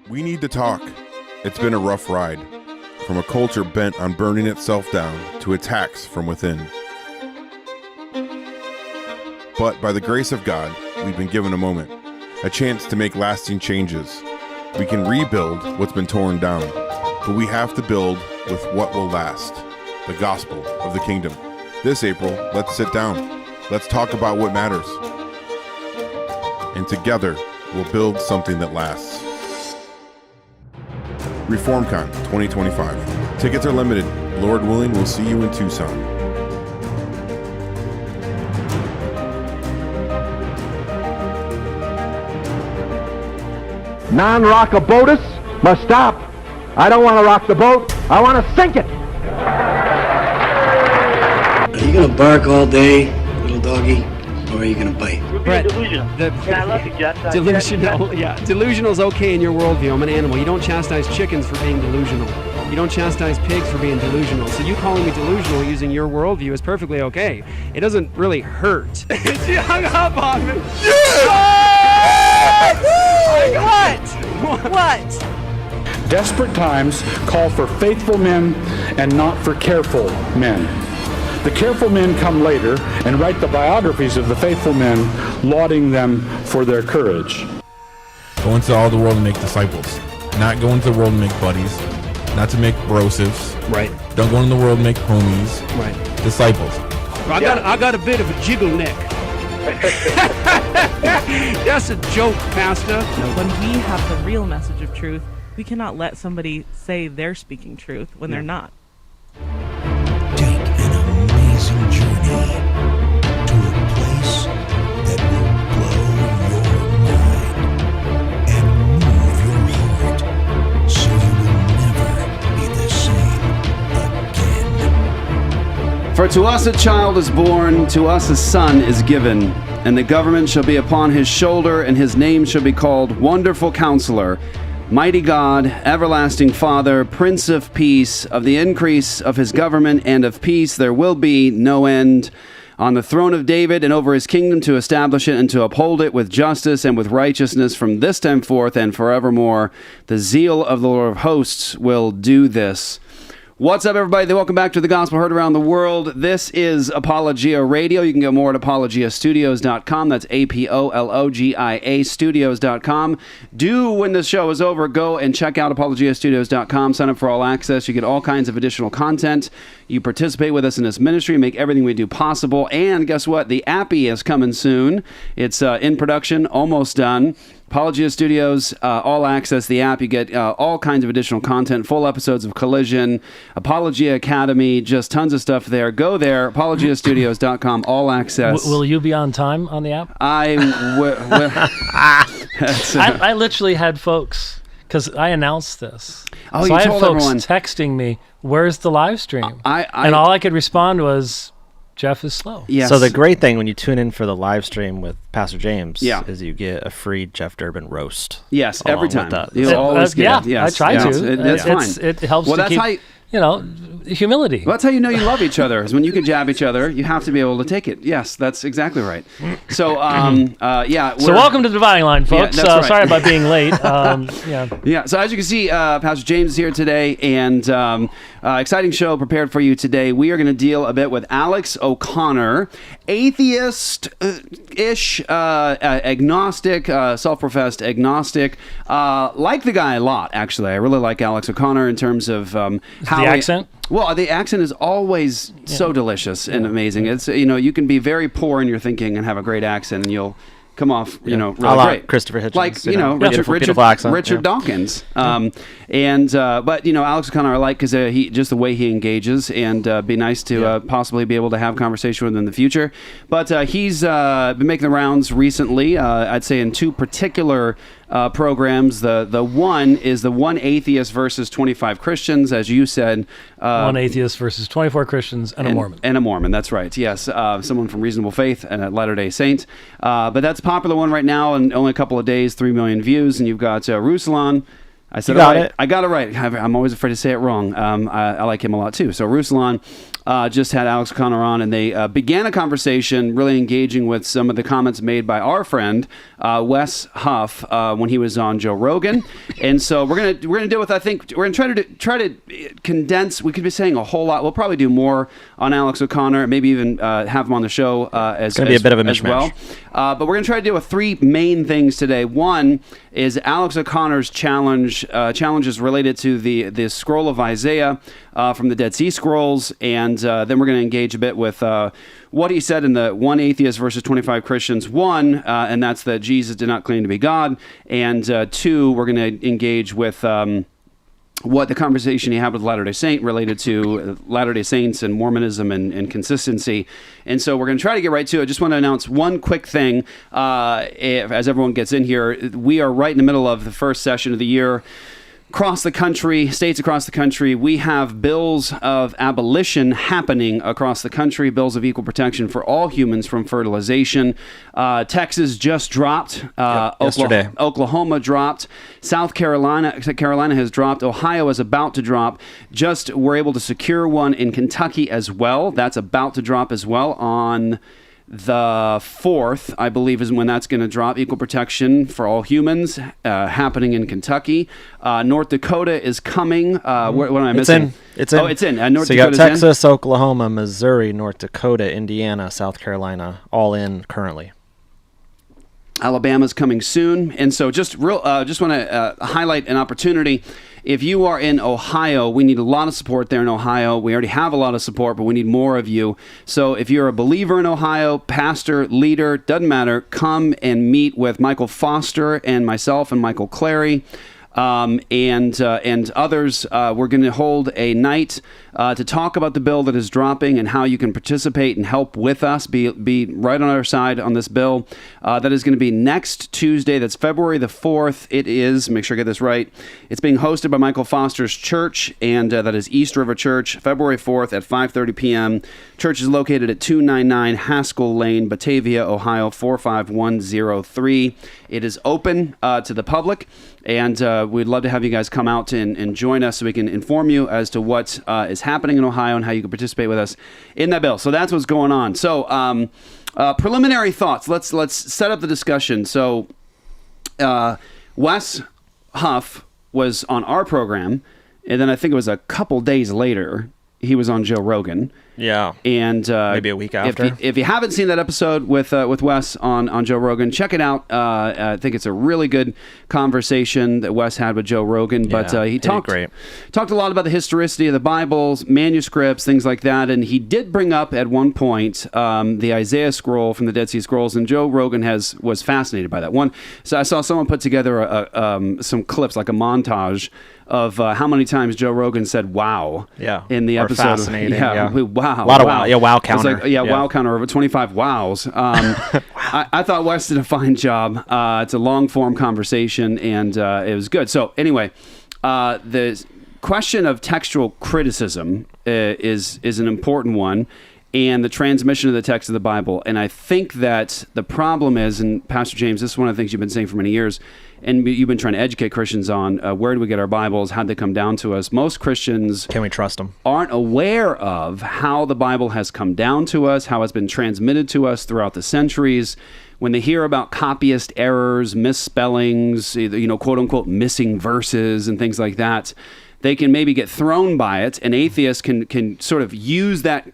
We need to talk. It's been a rough ride, from a culture bent on burning itself down to attacks from within. But by the grace of God, we've been given a moment, a chance to make lasting changes. We can rebuild what's been torn down, but we have to build with what will last, the gospel of the kingdom. This April, let's sit down. Let's talk about what matters. And together, we'll build something that lasts. ReformCon 2025. Tickets are limited. Lord willing, we'll see you in Tucson. Non-rockabotus must stop. I don't want to rock the boat. I want to sink it. Are you going to bark all day, little doggy, or are you going to bite? Brett, I love you, Jeff. Delusional, yeah. Delusional is okay in your worldview. I'm an animal. You don't chastise chickens for being delusional. You don't chastise pigs for being delusional. So you calling me delusional using your worldview is perfectly okay. It doesn't really hurt. She hung up on me. What? Desperate times call for faithful men and not for careful men. The careful men come later and write the biographies of the faithful men, lauding them for their courage. Go into all the world and make disciples. Not go into the world and make buddies. Not to make brosives. Right. Don't go into the world and make homies. Right. Disciples. I got a bit of a jiggle neck. That's a joke, Pastor. When we have the real message of truth, we cannot let somebody say they're speaking truth when they're not. Take an amazing journey to a place that will blow your mind and move your heart so you will never be the same again. For to us a child is born, to us a son is given, and the government shall be upon his shoulder, and his name shall be called Wonderful Counselor, Mighty God, Everlasting Father, Prince of Peace. Of the increase of his government and of peace there will be no end. On the throne of David and over his kingdom, to establish it and to uphold it with justice and with righteousness from this time forth and forevermore. The zeal of the Lord of hosts will do this. What's up, everybody? Welcome back to The Gospel Heard Around the World. This is Apologia Radio. You can get more at apologiastudios.com. That's APOLOGIA studios.com. Do, when the show is over, go and check out apologiastudios.com. Sign up for all access. You get all kinds of additional content. You participate with us in this ministry, make everything we do possible. And guess what? The appy is coming soon. It's in production, almost done. Apologia Studios, all access, the app. You get all kinds of additional content, full episodes of Collision, Apologia Academy, just tons of stuff there. Go there, apologiastudios.com, all access. Will you be on time on the app? I literally had folks, because I announced this. Oh, so you I had told folks everyone. texting me, where's the live stream? And all I could respond was, Jeff is slow. Yes. So the great thing when you tune in for the live stream with Pastor James is you get a free Jeff Durbin roast. Yes, every time. You always get it. Yes, I try to. That's fine. It helps to keep, humility. Well, that's how you know you love each other, is when you can jab each other, you have to be able to take it. Yes, that's exactly right. So, So welcome to the Dividing Line, folks. Yeah, that's right. Sorry about being late. Yeah, so as you can see, Pastor James is here today, and exciting show prepared for you today. We are going to deal a bit with Alex O'Connor, atheist-ish, agnostic, self-professed agnostic. Like the guy a lot, actually. I really like Alex O'Connor in terms of how the accent? Well, the accent is always so delicious and amazing. It's you can be very poor in your thinking and have a great accent, and you'll come off, really great. Christopher Hitchens. Like, Richard Dawkins. But, Alex O'Connor I like because just the way he engages, and be nice to possibly be able to have conversation with him in the future. But he's been making the rounds recently, I'd say in two particular programs. The one is the one atheist versus 25 Christians, as you said. One atheist versus 24 Christians and a Mormon. And a Mormon, that's right. Yes, someone from Reasonable Faith and a Latter-day Saint. But that's a popular one right now, in only a couple of days, 3 million views. And you've got Ruslan. I said it right. I got it right. I'm always afraid to say it wrong. I like him a lot too. So Ruslan just had Alex O'Connor on, and they began a conversation really engaging with some of the comments made by our friend Wes Huff when he was on Joe Rogan. And so we're gonna deal with, I think we're gonna try to condense. We could be saying a whole lot. We'll probably do more on Alex O'Connor, maybe even have him on the show as going to be a bit of a as mishmash. well. But we're going to try to deal with three main things today. One is Alex O'Connor's challenges related to the scroll of Isaiah from the Dead Sea Scrolls, and then we're going to engage a bit with what he said in the 1 Atheist versus 25 Christians 1, and that's that Jesus did not claim to be God, and 2, we're going to engage with what the conversation he had with Latter-day Saint related to Latter-day Saints and Mormonism and consistency. And so we're going to try to get right to it. I just want to announce one quick thing as everyone gets in here. We are right in the middle of the first session of the year. Across the country, states across the country, we have bills of abolition happening across the country, bills of equal protection for all humans from fertilization. Texas just dropped. Yesterday. Oklahoma dropped. South Carolina has dropped. Ohio is about to drop. Just we're able to secure one in Kentucky as well. That's about to drop as well on the 4th, I believe, is when that's going to drop. Equal protection for all humans happening in Kentucky. North Dakota is coming. What am I missing? It's in. Oh, it's in. North so you got Dakota's Texas, Oklahoma, Missouri, North Dakota, Indiana, South Carolina, all in currently. Alabama's coming soon. And so just want to highlight an opportunity. If you are in Ohio, we need a lot of support there in Ohio. We already have a lot of support, but we need more of you. So if you're a believer in Ohio, pastor, leader, doesn't matter, come and meet with Michael Foster and myself and Michael Clary. And others. We're going to hold a night to talk about the bill that is dropping and how you can participate and help with us, be right on our side on this bill. That is going to be next Tuesday. That's February the 4th. It is, make sure I get this right, it's being hosted by Michael Foster's church, and that is East River Church, February 4th at 5:30 p.m. Church is located at 299 Haskell Lane, Batavia, Ohio, 45103. It is open to the public, and we'd love to have you guys come out and join us so we can inform you as to what is happening in Ohio and how you can participate with us in that bill. So that's what's going on. So preliminary thoughts. Let's set up the discussion. So Wes Huff was on our program, and then I think it was a couple days later he was on Joe Rogan. Yeah, and maybe a week after. If you haven't seen that episode with Wes on Joe Rogan, check it out. I think it's a really good conversation that Wes had with Joe Rogan. But he talked a lot about the historicity of the Bibles, manuscripts, things like that. And he did bring up at one point the Isaiah scroll from the Dead Sea Scrolls, and Joe Rogan was fascinated by that one. So I saw someone put together some clips, like a montage of how many times Joe Rogan said "wow" in the episode. Fascinating. Wow. A lot of wow. Yeah, wow counter. It's like, wow counter over 25 wows. I thought Wes did a fine job. It's a long form conversation, and it was good. So anyway, the question of textual criticism is an important one, and the transmission of the text of the Bible. And I think that the problem is, and Pastor James, this is one of the things you've been saying for many years, and you've been trying to educate Christians on where do we get our Bibles, how did they come down to us. Most Christians can we trust them? Aren't aware of how the Bible has come down to us, how it's been transmitted to us throughout the centuries. When they hear about copyist errors, misspellings, quote unquote missing verses and things like that, they can maybe get thrown by it, and atheists can sort of use that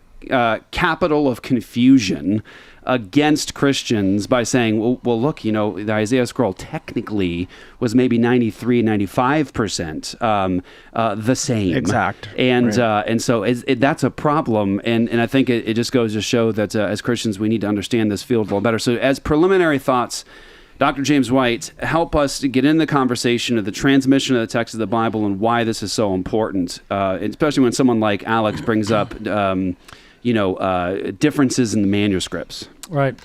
capital of confusion against Christians by saying, well, look, the Isaiah scroll technically was maybe 95% the same. Exact. And right. And so that's a problem. And I think it just goes to show that as Christians, we need to understand this field a little better. So as preliminary thoughts, Dr. James White, help us to get in the conversation of the transmission of the text of the Bible and why this is so important, especially when someone like Alex brings up differences in the manuscripts. Right.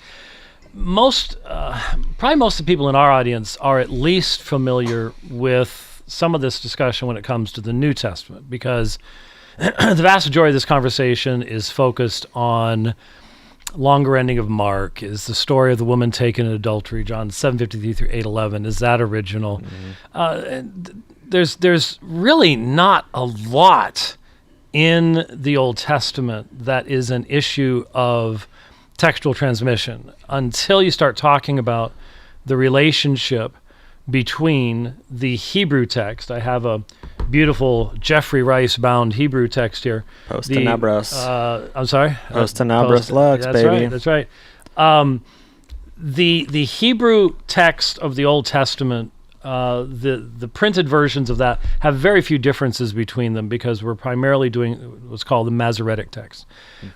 Probably most of the people in our audience are at least familiar with some of this discussion when it comes to the New Testament, because the vast majority of this conversation is focused on longer ending of Mark. Is the story of the woman taken in adultery, John 7:53 through 8:11, is that original? Mm-hmm. There's really not a lot in the Old Testament that is an issue of textual transmission until you start talking about the relationship between the Hebrew text. I have a beautiful Jeffrey Rice bound Hebrew text here. Post-tenebros. I'm sorry? Post-tenebros lux, that's baby. Right, that's right. The Hebrew text of the Old Testament, the printed versions of that have very few differences between them because we're primarily doing what's called the Masoretic text,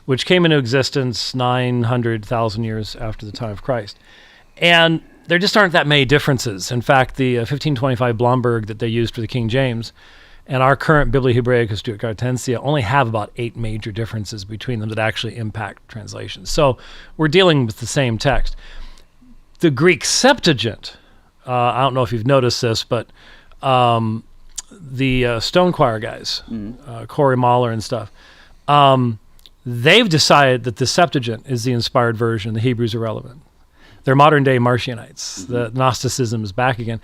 which came into existence 900,000 years after the time of Christ. And there just aren't that many differences. In fact, the 1525 Blomberg that they used for the King James and our current Biblio-Hebraicus Stuttgartensia only have about 8 major differences between them that actually impact translations. So we're dealing with the same text. The Greek Septuagint, I don't know if you've noticed this, but the Stone Choir guys, Corey Mahler and stuff, they've decided that the Septuagint is the inspired version. The Hebrews are relevant. They're modern-day Marcionites. The Gnosticism is back again.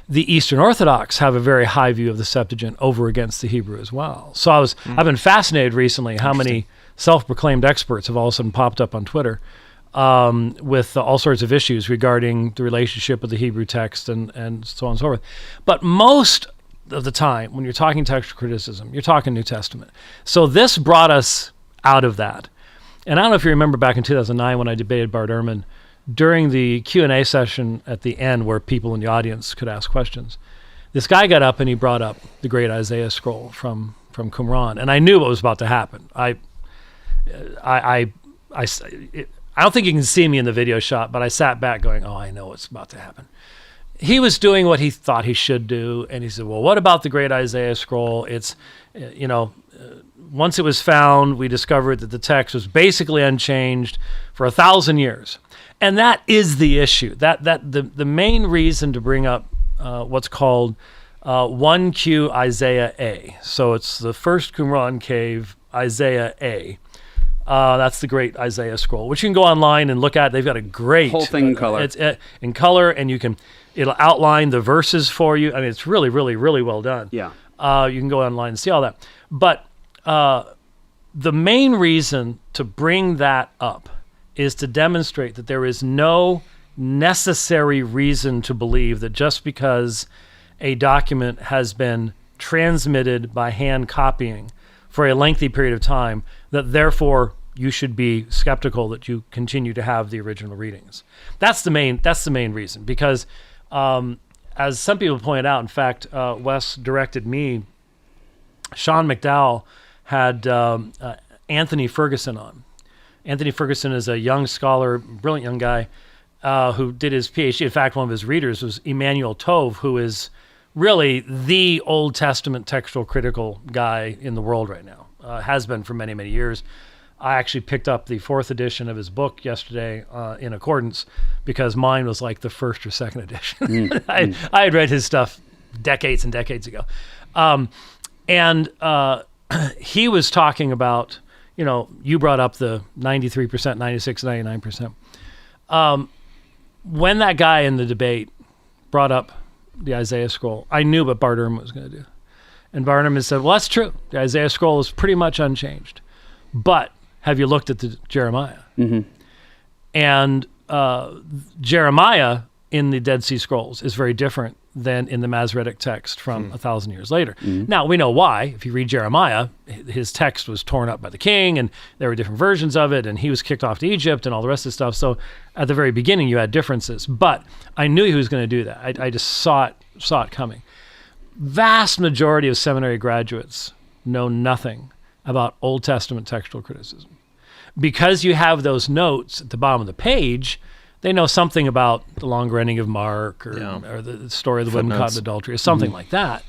The Eastern Orthodox have a very high view of the Septuagint over against the Hebrew as well. So I've been fascinated recently how many self-proclaimed experts have all of a sudden popped up on Twitter with all sorts of issues regarding the relationship of the Hebrew text and so on and so forth. But most of the time, when you're talking textual criticism, you're talking New Testament. So this brought us out of that. And I don't know if you remember back in 2009 when I debated Bart Ehrman, during the Q&A session at the end where people in the audience could ask questions, this guy got up and he brought up the great Isaiah scroll from Qumran, and I knew what was about to happen. I don't think you can see me in the video shot, but I sat back going, oh, I know what's about to happen. He was doing what he thought he should do, and he said, well, what about the great Isaiah scroll? It's, once it was found, we discovered that the text was basically unchanged for 1,000 years. And that is the issue. The main reason to bring up what's called 1Q Isaiah A. So it's the first Qumran cave, Isaiah A. That's the great Isaiah scroll, which you can go online and look at. They've got a great whole thing in color. It's in color, and it'll outline the verses for you. I mean, it's really, really, really well done. Yeah. You can go online and see all that. But the main reason to bring that up is to demonstrate that there is no necessary reason to believe that just because a document has been transmitted by hand copying for a lengthy period of time, that therefore you should be skeptical that you continue to have the original readings. That's the main reason, because as some people pointed out, in fact, Wes directed me, Sean McDowell had Anthony Ferguson on. Anthony Ferguson is a young scholar, brilliant young guy who did his PhD. In fact, one of his readers was Emmanuel Tove, who is really the Old Testament textual critical guy in the world right now. Has been for many, many years. I actually picked up the 4th edition of his book yesterday in accordance because mine was like the 1st or 2nd edition. I had read his stuff decades and decades ago. And he was talking about, you brought up the 93%, 96, 99%. When that guy in the debate brought up the Isaiah scroll, I knew what Bart Ehrman was going to do. And Bart Ehrman said, well, that's true. The Isaiah scroll is pretty much unchanged. But have you looked at the Jeremiah? Mm-hmm. And Jeremiah in the Dead Sea Scrolls is very different than in the Masoretic text from 1,000 years later. Mm-hmm. Now, we know why. If you read Jeremiah, his text was torn up by the king, and there were different versions of it, and he was kicked off to Egypt and all the rest of the stuff. So at the very beginning, you had differences. But I knew he was going to do that. I just saw it coming. Vast majority of seminary graduates know nothing about Old Testament textual criticism. Because you have those notes at the bottom of the page, they know something about the longer ending of Mark or the story of the woman caught in adultery or something like that.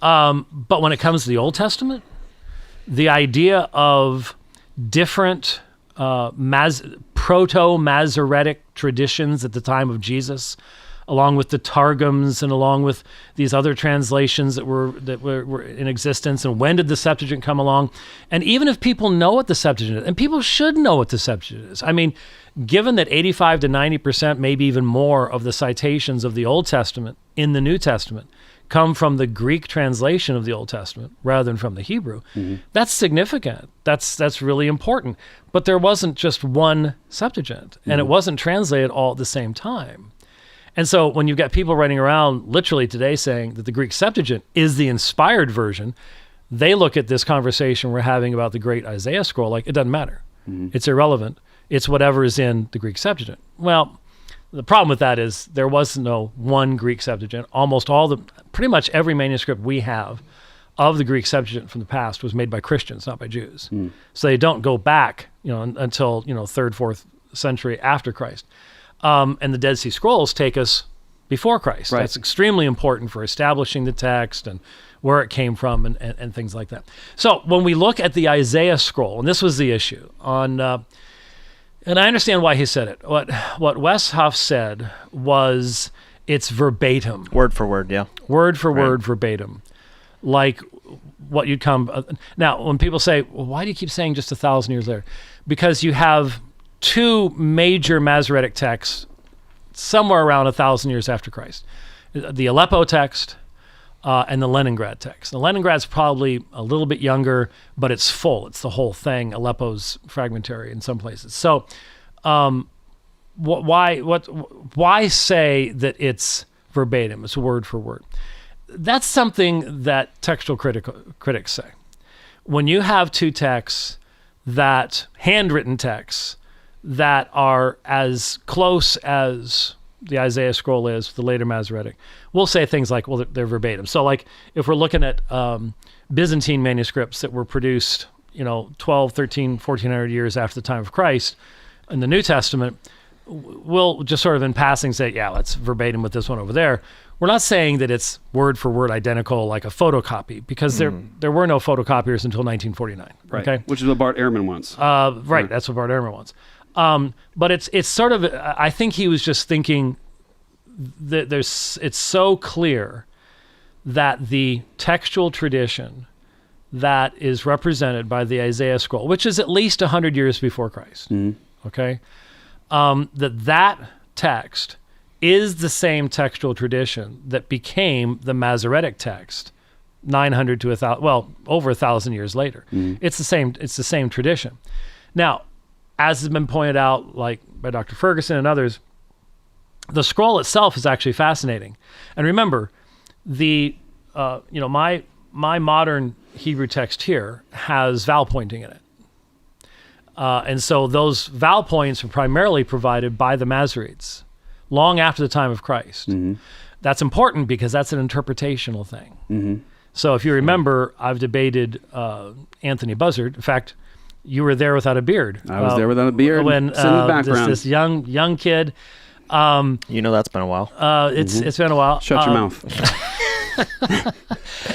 But when it comes to the Old Testament, the idea of different proto-Masoretic traditions at the time of Jesus, along with the Targums and along with these other translations that were in existence, and when did the Septuagint come along? And even if people know what the Septuagint is, and people should know what the Septuagint is, I mean, given that 85 to 90%, maybe even more, of the citations of the Old Testament in the New Testament come from the Greek translation of the Old Testament rather than from the Hebrew, that's significant. That's really important. But there wasn't just one Septuagint, and it wasn't translated all at the same time. And so when you've got people running around literally today saying that the Greek Septuagint is the inspired version, they look at this conversation we're having about the great Isaiah scroll like it doesn't matter. It's irrelevant. It's whatever is in the Greek Septuagint. Well, the problem with that is there was no one Greek Septuagint. Pretty much every manuscript we have of the Greek Septuagint from the past was made by Christians, not by Jews. So they don't go back, until 3rd, 4th century after Christ. And the Dead Sea Scrolls take us before Christ. Right. That's extremely important for establishing the text and where it came from and things like that. So when we look at the Isaiah scroll, and this was the issue and I understand why he said it. What Westhoff said was it's verbatim. Word for word, yeah. Word for word, verbatim. Like what you'd come... now, when people say, well, why do you keep saying just 1,000 years later? Because you have two major Masoretic texts somewhere around 1,000 years after Christ. The Aleppo text and the Leningrad text. The Leningrad's probably a little bit younger, but it's full. It's the whole thing. Aleppo's fragmentary in some places. So why say that it's verbatim? It's word for word. That's something that textual critics say. When you have two texts, handwritten texts, that are as close as the Isaiah scroll is, the later Masoretic, we'll say things like, well, they're verbatim. So like if we're looking at Byzantine manuscripts that were produced, 12, 13, 1400 years after the time of Christ in the New Testament, we'll just sort of in passing say, yeah, that's verbatim with this one over there. We're not saying that it's word for word identical like a photocopy, because there were no photocopiers until 1949. Right. Okay? Which is what Bart Ehrman wants. Right. That's what Bart Ehrman wants. But it's sort of, I think he was just thinking that it's so clear that the textual tradition that is represented by the Isaiah scroll, which is at least 100 years before Christ, okay, that text is the same textual tradition that became the Masoretic text 900 to 1,000, over 1,000 years later. It's the same tradition. Now, as has been pointed out, like by Dr. Ferguson and others, the scroll itself is actually fascinating. And remember, my modern Hebrew text here has vowel pointing in it. And so those vowel points are primarily provided by the Masoretes long after the time of Christ. That's important because that's an interpretational thing. So if you remember, I've debated Anthony Buzzard. In fact, you were there without a beard. I was there without a beard. When sitting in the background. this young kid. That's been a while. It's been a while. Shut your mouth.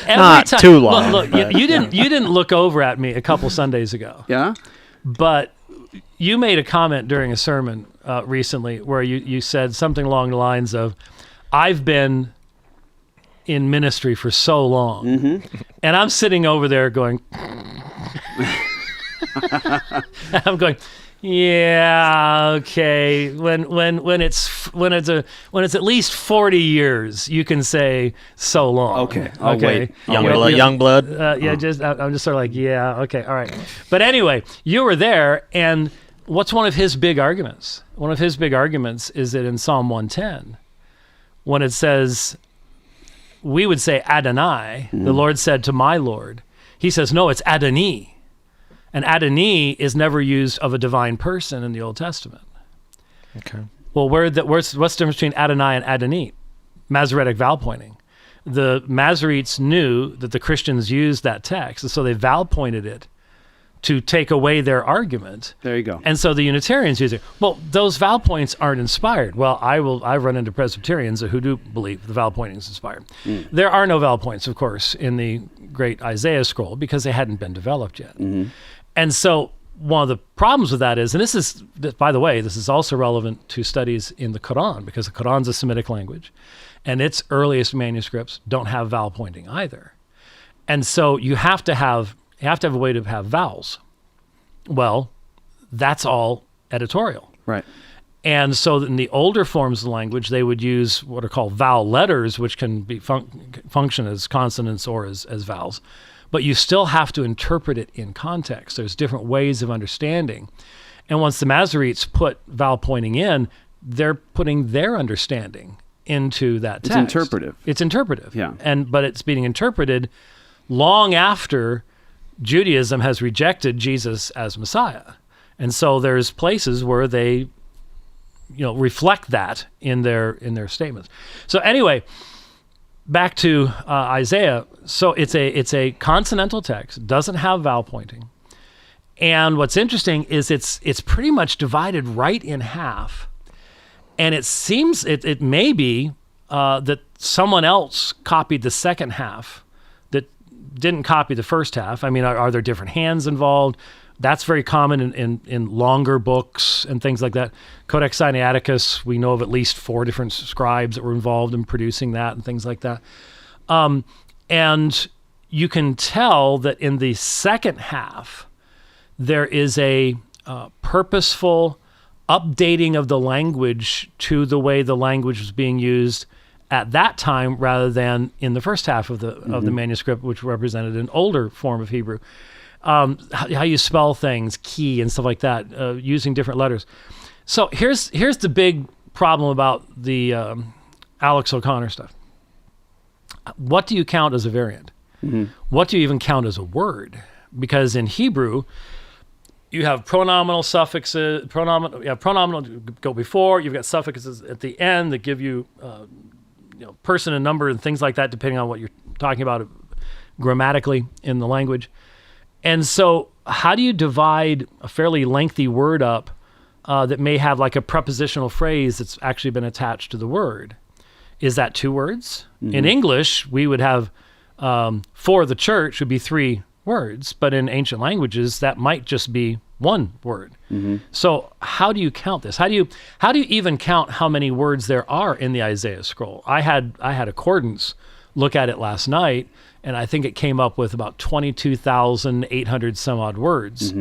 Not too long. Look, you didn't look over at me a couple Sundays ago. Yeah. But you made a comment during a sermon recently where you said something along the lines of, "I've been in ministry for so long," and I'm sitting over there going. I'm going, yeah, okay. When it's at least 40 years, you can say so long. Okay. Okay. Young blood. I'm just sort of like, yeah, okay, all right. But anyway, you were there, and what's one of his big arguments? One of his big arguments is that in Psalm 110, when it says, we would say Adonai, the Lord said to my Lord. He says, no, it's Adoni. And Adoni is never used of a divine person in the Old Testament. Okay. Well, what's the difference between Adonai and Adoni? Masoretic vowel pointing. The Masoretes knew that the Christians used that text, and so they vowel pointed it to take away their argument. There you go. And so the Unitarians use it. Well, those vowel points aren't inspired. Well, I've run into Presbyterians who do believe the vowel pointing is inspired. There are no vowel points, of course, in the great Isaiah scroll because they hadn't been developed yet. And so one of the problems with that is, and this is, by the way, this is also relevant to studies in the Quran, because the Quran's a Semitic language, and its earliest manuscripts don't have vowel pointing either. And so you have to have a way to have vowels. Well, that's all editorial. Right. And so in the older forms of the language, they would use what are called vowel letters, which can be function as consonants or as vowels. But you still have to interpret it in context. There's different ways of understanding. And once the Masoretes put vowel pointing in, they're putting their understanding into that text. It's interpretive. It's interpretive. Yeah. But it's being interpreted long after Judaism has rejected Jesus as Messiah. And so there's places where they reflect that in their statements. So anyway, back to Isaiah. So it's a consonantal text, doesn't have vowel pointing. And what's interesting is it's pretty much divided right in half. And it seems it may be that someone else copied the second half that didn't copy the first half. I mean, are there different hands involved? That's very common in longer books and things like that. Codex Sinaiticus, we know of at least 4 different scribes that were involved in producing that and things like that. And you can tell that in the second half, there is a purposeful updating of the language to the way the language was being used at that time rather than in the first half of the manuscript, which represented an older form of Hebrew. How you spell things, key and stuff like that, using different letters. So here's the big problem about the Alex O'Connor stuff. What do you count as a variant? What do you even count as a word? Because in Hebrew, you have pronominal suffixes, pronominal go before, you've got suffixes at the end that give you, person and number and things like that, depending on what you're talking about grammatically in the language. And so how do you divide a fairly lengthy word up that may have like a prepositional phrase that's actually been attached to the word? Is that 2 words? In English, we would have for the church would be 3 words, but in ancient languages, that might just be 1 word. So how do you count this? How do you even count how many words there are in the Isaiah scroll? I had Accordance look at it last night, and I think it came up with about 22,800 some odd words.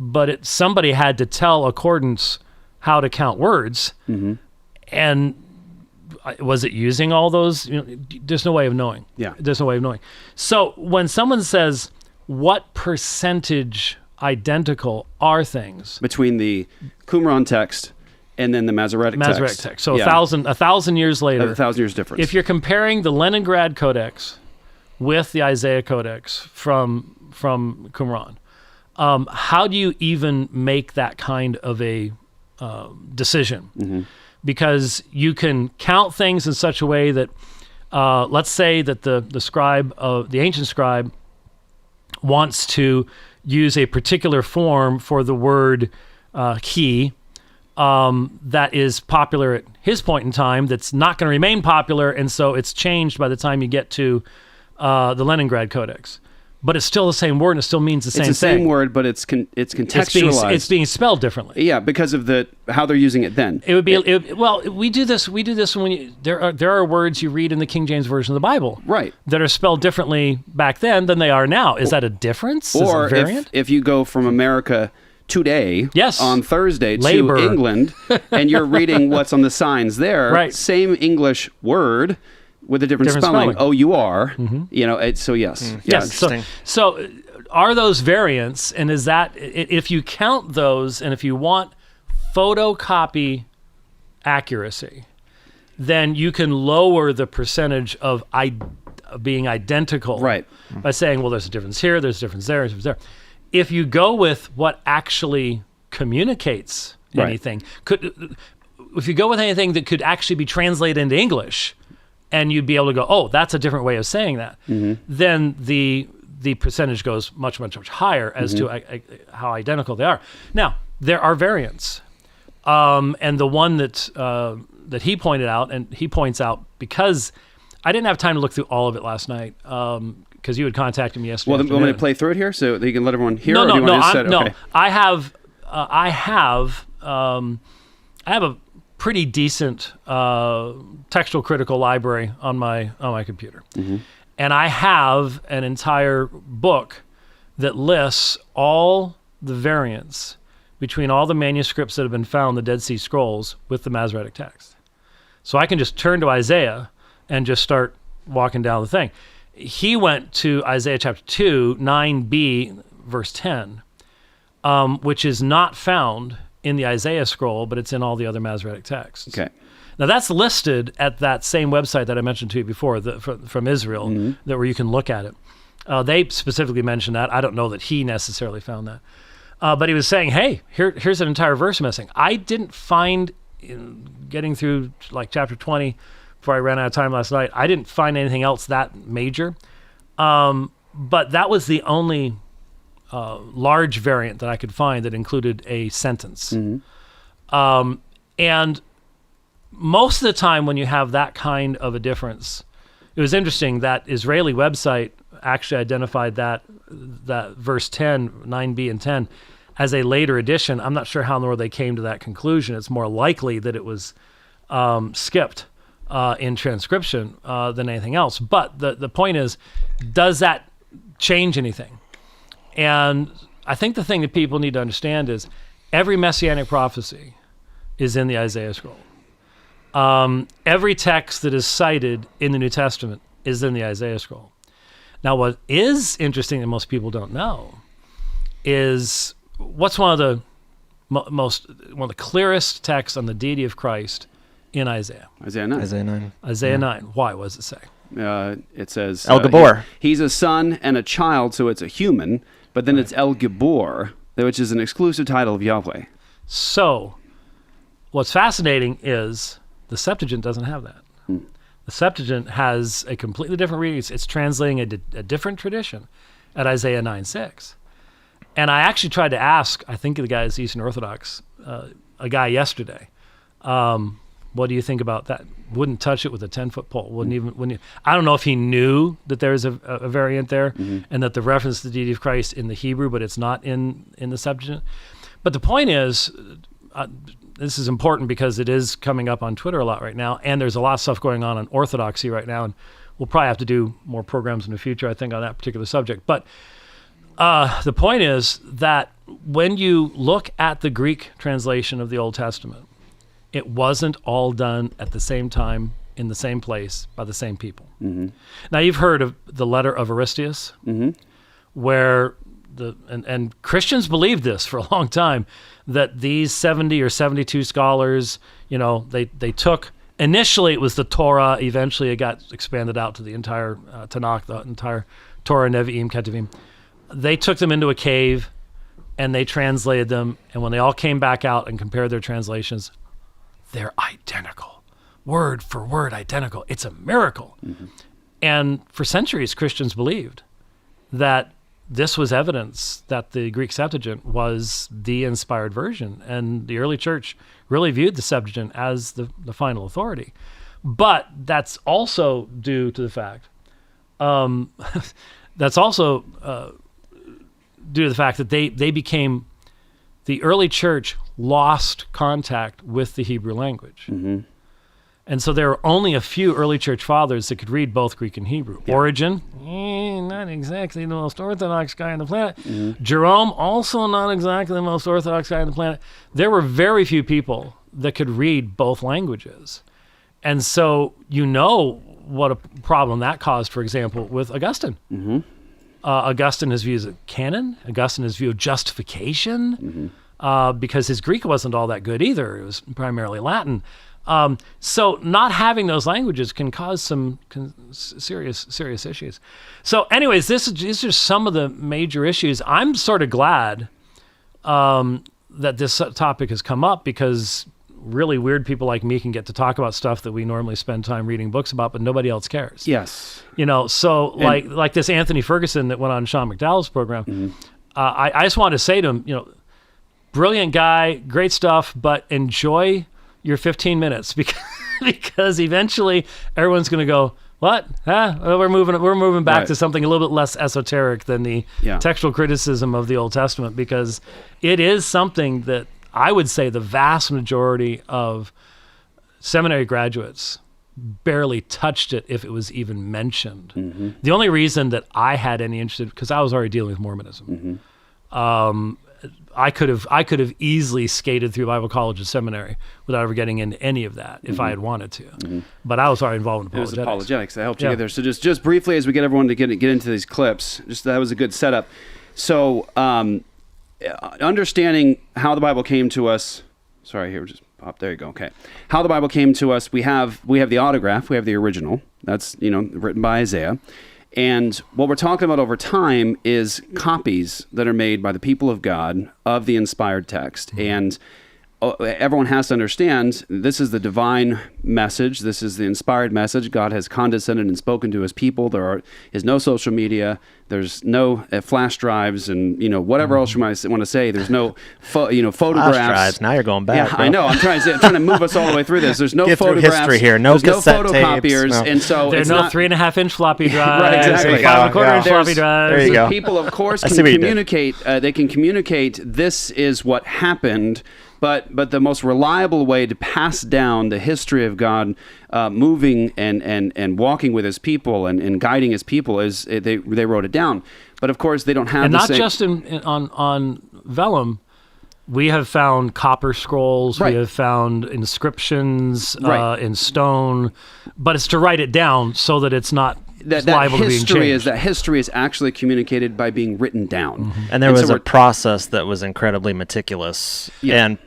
But somebody had to tell Accordance how to count words, and was it using all those? There's no way of knowing. Yeah. There's no way of knowing. So when someone says, what percentage identical are things? Between the Qumran text and then the Masoretic text. So 1,000 years later. 1,000 years difference. If you're comparing the Leningrad Codex with the Isaiah Codex from Qumran, how do you even make that kind of a decision? Because you can count things in such a way that, let's say that the scribe, the ancient scribe, wants to use a particular form for the word key that is popular at his point in time, that's not going to remain popular, and so it's changed by the time you get to the Leningrad Codex. But it's still the same word, and it still means the same thing. It's the same word, but it's contextualized. It's being spelled differently. Yeah, because of how they're using it then. It would be we do this when there are words you read in the King James Version of the Bible, right, that are spelled differently back then than they are now. Is that a difference? Or is it a variant? if you go from America today, on Thursday Labor. to England, and you're reading what's on the signs there, right. Same English word with a different spelling. Oh, you are. So yes. Yes. So are those variants, and is that, if you count those, and if you want photocopy accuracy, then you can lower the percentage of being identical, right, by saying, well, there's a difference here, there's a difference there, there's a difference there. If you go with what actually communicates anything, if you go with anything that could actually be translated into English, and you'd be able to go, oh, that's a different way of saying that, then the percentage goes much, much, much higher as to how identical they are. Now, there are variants. And the one that he pointed out, and he points out, because I didn't have time to look through all of it last night, because you had contacted me yesterday. Well, then, want me to play through it here so that you can let everyone hear? No. I have a pretty decent textual critical library on my computer, and I have an entire book that lists all the variants between all the manuscripts that have been found, the Dead Sea Scrolls, with the Masoretic text. So I can just turn to Isaiah and just start walking down the thing. He went to Isaiah chapter 2, 9b, verse 10, which is not found in the Isaiah scroll, but it's in all the other Masoretic texts. Okay. Now that's listed at that same website that I mentioned to you before, from Israel, that where you can look at it. They specifically mentioned that. I don't know that he necessarily found that. But he was saying, hey, here's an entire verse missing. I didn't find, getting through like chapter 20, before I ran out of time last night, I didn't find anything else that major. But that was the only large variant that I could find that included a sentence. And most of the time when you have that kind of a difference, it was interesting that Israeli website actually identified that verse 10, 9b and 10, as a later addition. I'm not sure how in the world they came to that conclusion. It's more likely that it was skipped in transcription than anything else. But the point is, does that change anything? And I think the thing that people need to understand is every messianic prophecy is in the Isaiah scroll. Every text that is cited in the New Testament is in the Isaiah scroll. Now, what is interesting that most people don't know is what's one of the clearest texts on the deity of Christ in Isaiah. Isaiah 9. Isaiah 9. Isaiah 9. Why? What does it say? It says El Gabor. He's a son and a child, so it's a human. But then it's El Gabor, which is an exclusive title of Yahweh. So, what's fascinating is the Septuagint doesn't have that. The Septuagint has a completely different reading. It's translating a different tradition at Isaiah 9:6. And I actually tried to ask, I think the guy is Eastern Orthodox, a guy yesterday, what do you think about that? Wouldn't touch it with a 10-foot pole. Wouldn't. I don't know if he knew that there's a variant there and that the reference to the deity of Christ in the Hebrew, but it's not in the Septuagint. But the point is, this is important because it is coming up on Twitter a lot right now, and there's a lot of stuff going on Orthodoxy right now, and we'll probably have to do more programs in the future, I think, on that particular subject. But the point is that when you look at the Greek translation of the Old Testament, it wasn't all done at the same time in the same place by the same people. Now, you've heard of the letter of Aristeas, where and Christians believed this for a long time, that these 70 or 72 scholars, they took, initially it was the Torah, eventually it got expanded out to the entire Tanakh, the entire Torah, Nevi'im, Ketuvim. They took them into a cave and they translated them, and when they all came back out and compared their translations, they're identical, word for word identical. It's a miracle. And for centuries, Christians believed that this was evidence that the Greek Septuagint was the inspired version, and the early church really viewed the Septuagint as the final authority. But that's also due to the fact, that they became, the early church lost contact with the Hebrew language. And so there were only a few early church fathers that could read both Greek and Hebrew. Origen, not exactly the most orthodox guy on the planet. Jerome, also not exactly the most orthodox guy on the planet. There were very few people that could read both languages. And so what a problem that caused, for example, with Augustine. Augustine, his views of canon, Augustine, his view of justification, because his Greek wasn't all that good either. It was primarily Latin. So not having those languages can cause some serious issues. So anyways, these are some of the major issues. I'm sort of glad that this topic has come up, because really weird people like me can get to talk about stuff that we normally spend time reading books about, but nobody else cares. Yes. So like this Anthony Ferguson that went on Sean McDowell's program, I just wanted to say to him, brilliant guy, great stuff, but enjoy your 15 minutes because eventually everyone's going to go, what? We're moving back to something a little bit less esoteric than the textual criticism of the Old Testament, because it is something that I would say the vast majority of seminary graduates barely touched it if it was even mentioned. The only reason that I had any interest, because I was already dealing with Mormonism. I could have easily skated through Bible college and seminary without ever getting into any of that if I had wanted to. But I was already involved in apologetics. It was apologetics that helped you get there. So just briefly, as we get everyone to get into these clips, just that was a good setup. So understanding how the Bible came to us. Sorry, here, just pop. There you go. Okay, how the Bible came to us. We have the autograph. We have the original. That's written by Isaiah. And what we're talking about over time is copies that are made by the people of God of the inspired text. And everyone has to understand this is the divine message. This is the inspired message. God has condescended and spoken to his people. There is no social media. There's no flash drives and whatever else you might want to say. There's no photographs. Flash drives. Now you're going back. Yeah, bro. I know. I'm trying to move us all the way through this. There's no Get photographs. Through history here. No there's cassette no tapes, photocopiers, no. and so there's it's no not 3.5-inch floppy drives. Right, exactly. 5.25-inch floppy drives. There you go. People, of course, can communicate. They can communicate. This is what happened. But the most reliable way to pass down the history of God moving and walking with his people and guiding his people is they wrote it down. But of course, they don't have and the not same... just on vellum. We have found copper scrolls. Right. We have found inscriptions Right. in stone. But it's to write it down so that it's not liable to being changed. That history is actually communicated by being written down. And there was a process that was incredibly meticulous and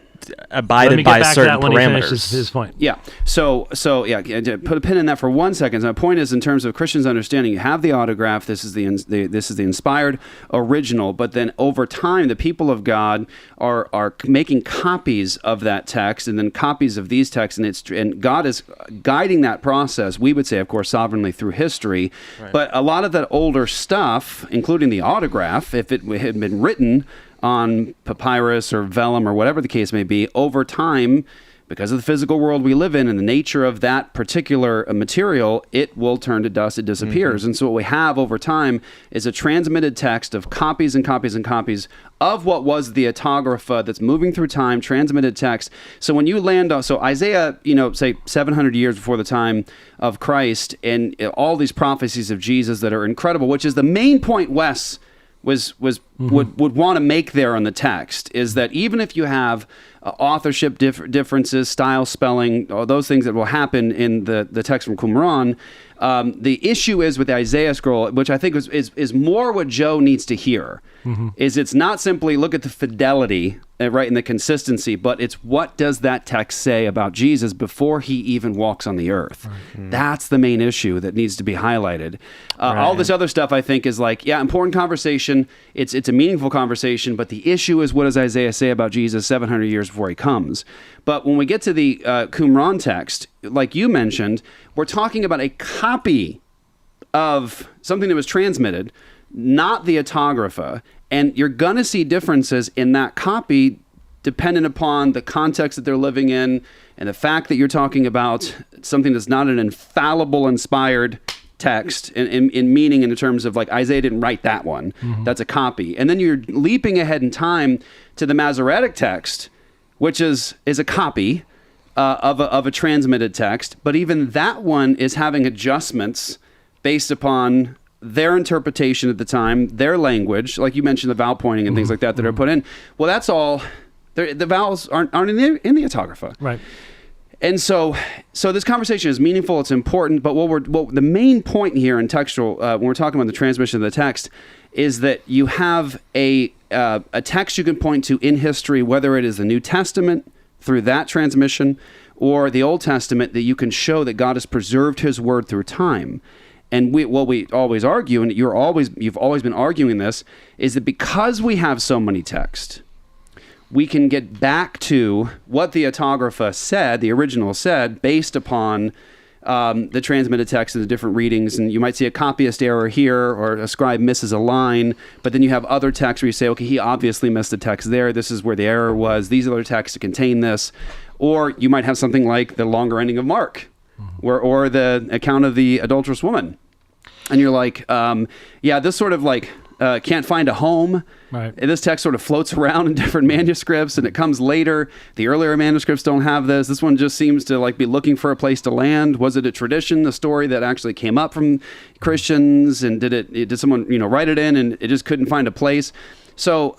abided by certain when parameters. he finishes his point. Yeah. So yeah. Put a pin in that for 1 second. My point is, in terms of Christians' understanding, you have the autograph. This is the inspired original. But then over time, the people of God are making copies of that text, and then copies of these texts, and God is guiding that process. We would say, of course, sovereignly through history. Right. But a lot of that older stuff, including the autograph, if it had been written on papyrus or vellum or whatever the case may be, over time, because of the physical world we live in and the nature of that particular material, it will turn to dust, it disappears. And so what we have over time is a transmitted text of copies and copies and copies of what was the autographa that's moving through time, transmitted text. So when you land on, so Isaiah, say 700 years before the time of Christ, and all these prophecies of Jesus that are incredible, which is the main point Wes would want to make there on the text, is that even if you have authorship differences, style, spelling, all those things that will happen in the text from Qumran, the issue is with the Isaiah scroll, which I think is more what Joe needs to hear, is it's not simply look at the fidelity, right, and the consistency, but it's what does that text say about Jesus before he even walks on the earth. Right. That's the main issue that needs to be highlighted. All this other stuff, I think, is like, important conversation. It's a meaningful conversation, but the issue is what does Isaiah say about Jesus 700 years before he comes? But when we get to the Qumran text, like you mentioned, we're talking about a copy of something that was transmitted, not the autographa, and you're going to see differences in that copy dependent upon the context that they're living in and the fact that you're talking about something that's not an infallible, inspired text in meaning, in terms of like Isaiah didn't write that one. That's a copy. And then you're leaping ahead in time to the Masoretic text, which is a copy of a transmitted text, but even that one is having adjustments based upon their interpretation at the time, their language, like you mentioned, the vowel pointing and things like that are put in. Well, that's all. The vowels aren't in the autographa, right? And so this conversation is meaningful. It's important. But the main point here in textual, when we're talking about the transmission of the text, is that you have a text you can point to in history, whether it is the New Testament through that transmission or the Old Testament, that you can show that God has preserved his word through time. And we always argue, and you've always been arguing this, is that because we have so many texts, we can get back to what the autographa said, the original said, based upon the transmitted text and the different readings. And you might see a copyist error here, or a scribe misses a line, but then you have other texts where you say, okay, he obviously missed the text there. This is where the error was. These other texts contain this. Or you might have something like the longer ending of Mark, or the account of the adulterous woman. And you're like, this sort of like can't find a home. Right. And this text sort of floats around in different manuscripts, and it comes later. The earlier manuscripts don't have this. This one just seems to like be looking for a place to land. Was it a tradition, a story that actually came up from Christians, and did someone write it in, and it just couldn't find a place? So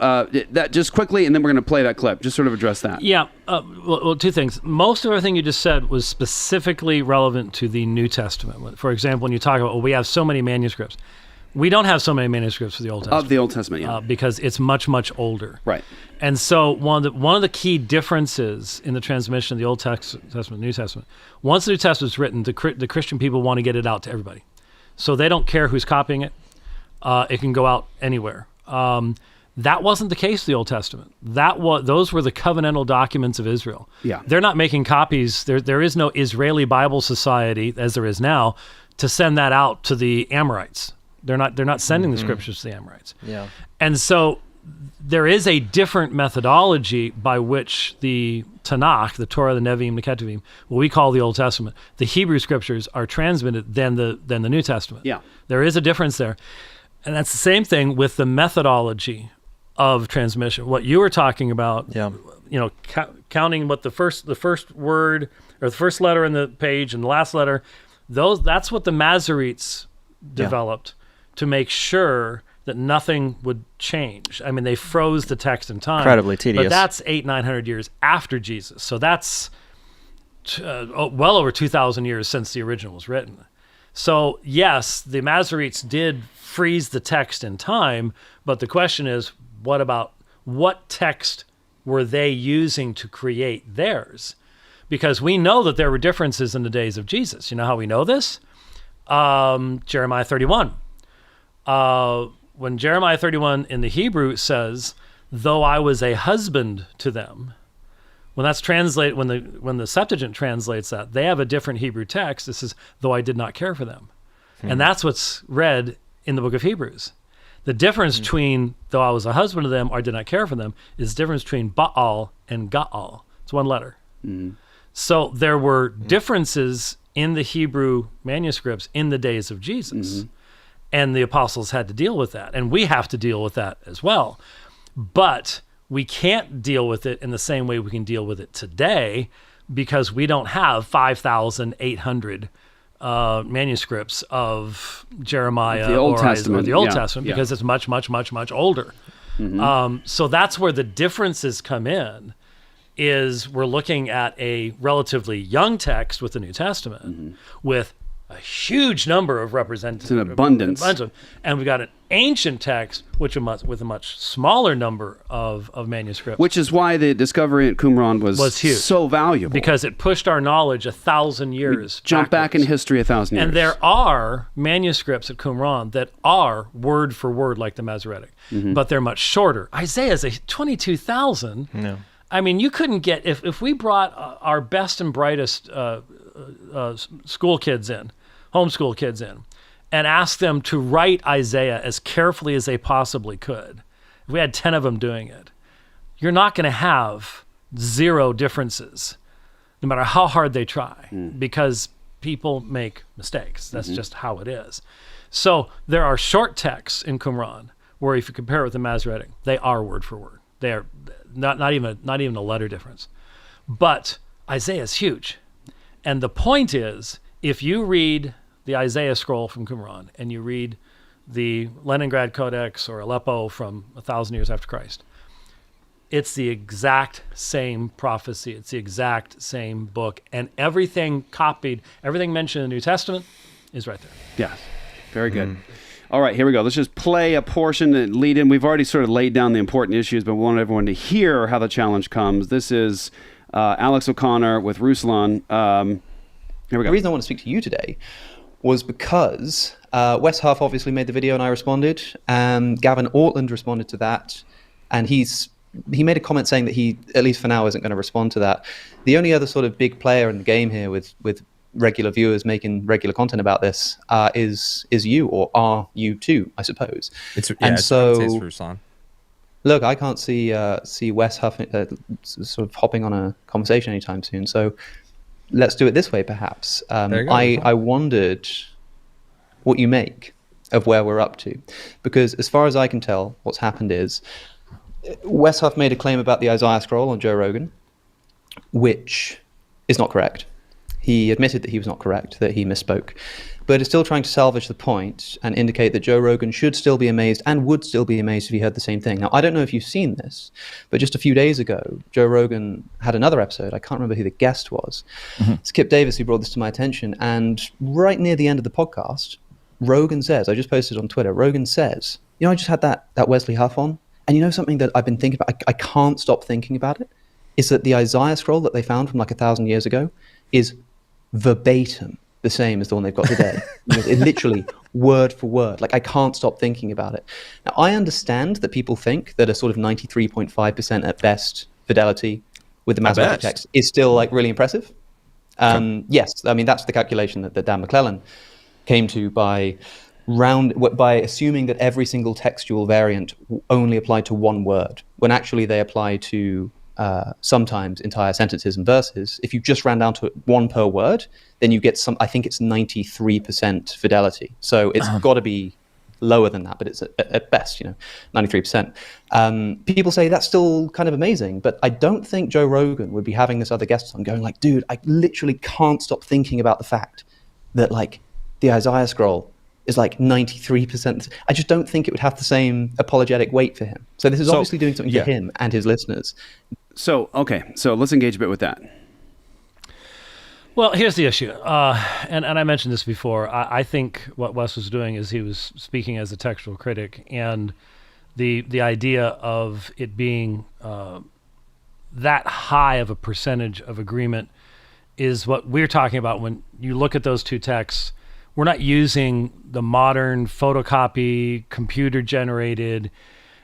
that just quickly, and then we're going to play that clip. Just sort of address that. Yeah. Well, two things. Most of everything you just said was specifically relevant to the New Testament. For example, when you talk about, we have so many manuscripts. We don't have so many manuscripts for the Old Testament. Of the Old Testament, yeah. Because it's much, much older. Right. And so one of the key differences in the transmission of the Old Testament and New Testament, once the New Testament is written, the Christian people want to get it out to everybody. So they don't care who's copying it. It can go out anywhere. That wasn't the case in the Old Testament. Those were the covenantal documents of Israel. Yeah. They're not making copies. There is no Israeli Bible Society, as there is now, to send that out to the Amorites. They're not sending the scriptures to the Amorites. Yeah. And so there is a different methodology by which the Tanakh, the Torah, the Nevi'im, the Ketuvim, what we call the Old Testament, the Hebrew scriptures are transmitted than the New Testament. Yeah. There is a difference there. And that's the same thing with the methodology of transmission. What you were talking about, counting what the first word or the first letter in the page and the last letter, that's what the Masoretes developed to make sure that nothing would change. I mean, they froze the text in time. Incredibly tedious. But that's 800-900 years after Jesus. So that's well over 2,000 years since the original was written. So yes, the Masoretes did freeze the text in time, but the question is, what text were they using to create theirs? Because we know that there were differences in the days of Jesus. You know how we know this? Jeremiah 31. When Jeremiah 31 in the Hebrew says, though I was a husband to them, when that's translated, when the Septuagint translates that, they have a different Hebrew text. This is, though I did not care for them. And that's what's read in the book of Hebrews. The difference between, though I was a husband to them or did not care for them, is the difference between Baal and Gaal. It's one letter. So there were differences in the Hebrew manuscripts in the days of Jesus. And the apostles had to deal with that. And we have to deal with that as well. But we can't deal with it in the same way we can deal with it today, because we don't have 5,800 manuscripts of Jeremiah the Old Testament, or the Old Testament, because it's much, much, much, much older. So that's where the differences come in, is we're looking at a relatively young text with the New Testament with a huge number of representatives. It's an abundance. And we've got an ancient text with a much smaller number of manuscripts. Which is why the discovery at Qumran was huge, so valuable. Because it pushed our knowledge 1,000 years Jump back in history 1,000 years. And there are manuscripts at Qumran that are word for word like the Masoretic, but they're much shorter. Isaiah's 22,000. No. I mean, you couldn't get, if we brought our best and brightest school kids in, homeschool kids in, and asked them to write Isaiah as carefully as they possibly could, if we had 10 of them doing it, you're not going to have zero differences, no matter how hard they try, because people make mistakes. That's just how it is. So there are short texts in Qumran where, if you compare it with the Masoretic, they are word for word. They are not even a letter difference. But Isaiah is huge. And the point is, if you read the Isaiah scroll from Qumran and you read the Leningrad Codex or Aleppo from 1,000 years after Christ, it's the exact same prophecy. It's the exact same book. And everything copied, everything mentioned in the New Testament is right there. Yes. Very good. All right, here we go. Let's just play a portion and lead in. We've already sort of laid down the important issues, but we want everyone to hear how the challenge comes. This is Alex O'Connor with Ruslan. Here we go. The reason I want to speak to you today was because Wes Huff obviously made the video and I responded. Gavin Ortland responded to that, and he made a comment saying that he, at least for now, isn't going to respond to that. The only other sort of big player in the game here with regular viewers making regular content about this is you, or are you too, I suppose. It's Ruslan. Look, I can't see Wes Huff sort of hopping on a conversation anytime soon. So let's do it this way, perhaps. I wondered what you make of where we're up to, because as far as I can tell, what's happened is Wes Huff made a claim about the Isaiah scroll on Joe Rogan, which is not correct. He admitted that he was not correct, that he misspoke. but it's still trying to salvage the point and indicate that Joe Rogan should still be amazed and would still be amazed if he heard the same thing. Now, I don't know if you've seen this, but just a few days ago, Joe Rogan had another episode. I can't remember who the guest was. It's Kip Davis who brought this to my attention. And right near the end of the podcast, Rogan says, I just posted on Twitter, Rogan says, I just had that Wesley Huff on. And something that I've been thinking about, I can't stop thinking about it, is that the Isaiah scroll that they found from like 1,000 years ago is verbatim the same as the one they've got today. It literally word for word. Like, I can't stop thinking about it. Now, I understand that people think that a sort of 93.5% at best fidelity with the Masoretic text is still like really impressive. Yes, I mean, that's the calculation that Dan McClellan came to by assuming that every single textual variant only applied to one word, when actually they apply to sometimes entire sentences and verses. If you just ran down to one per word, then you get I think it's 93% fidelity. So it's got to be lower than that, but it's at best, 93%. People say that's still kind of amazing, but I don't think Joe Rogan would be having this other guest on going like, dude, I literally can't stop thinking about the fact that like the Isaiah scroll is like 93%. I just don't think it would have the same apologetic weight for him. So this is obviously doing something for him and his listeners. So let's engage a bit with that. Well, here's the issue, and I mentioned this before. I think what Wes was doing is he was speaking as a textual critic, and the idea of it being that high of a percentage of agreement is what we're talking about when you look at those two texts. We're not using the modern photocopy, computer-generated.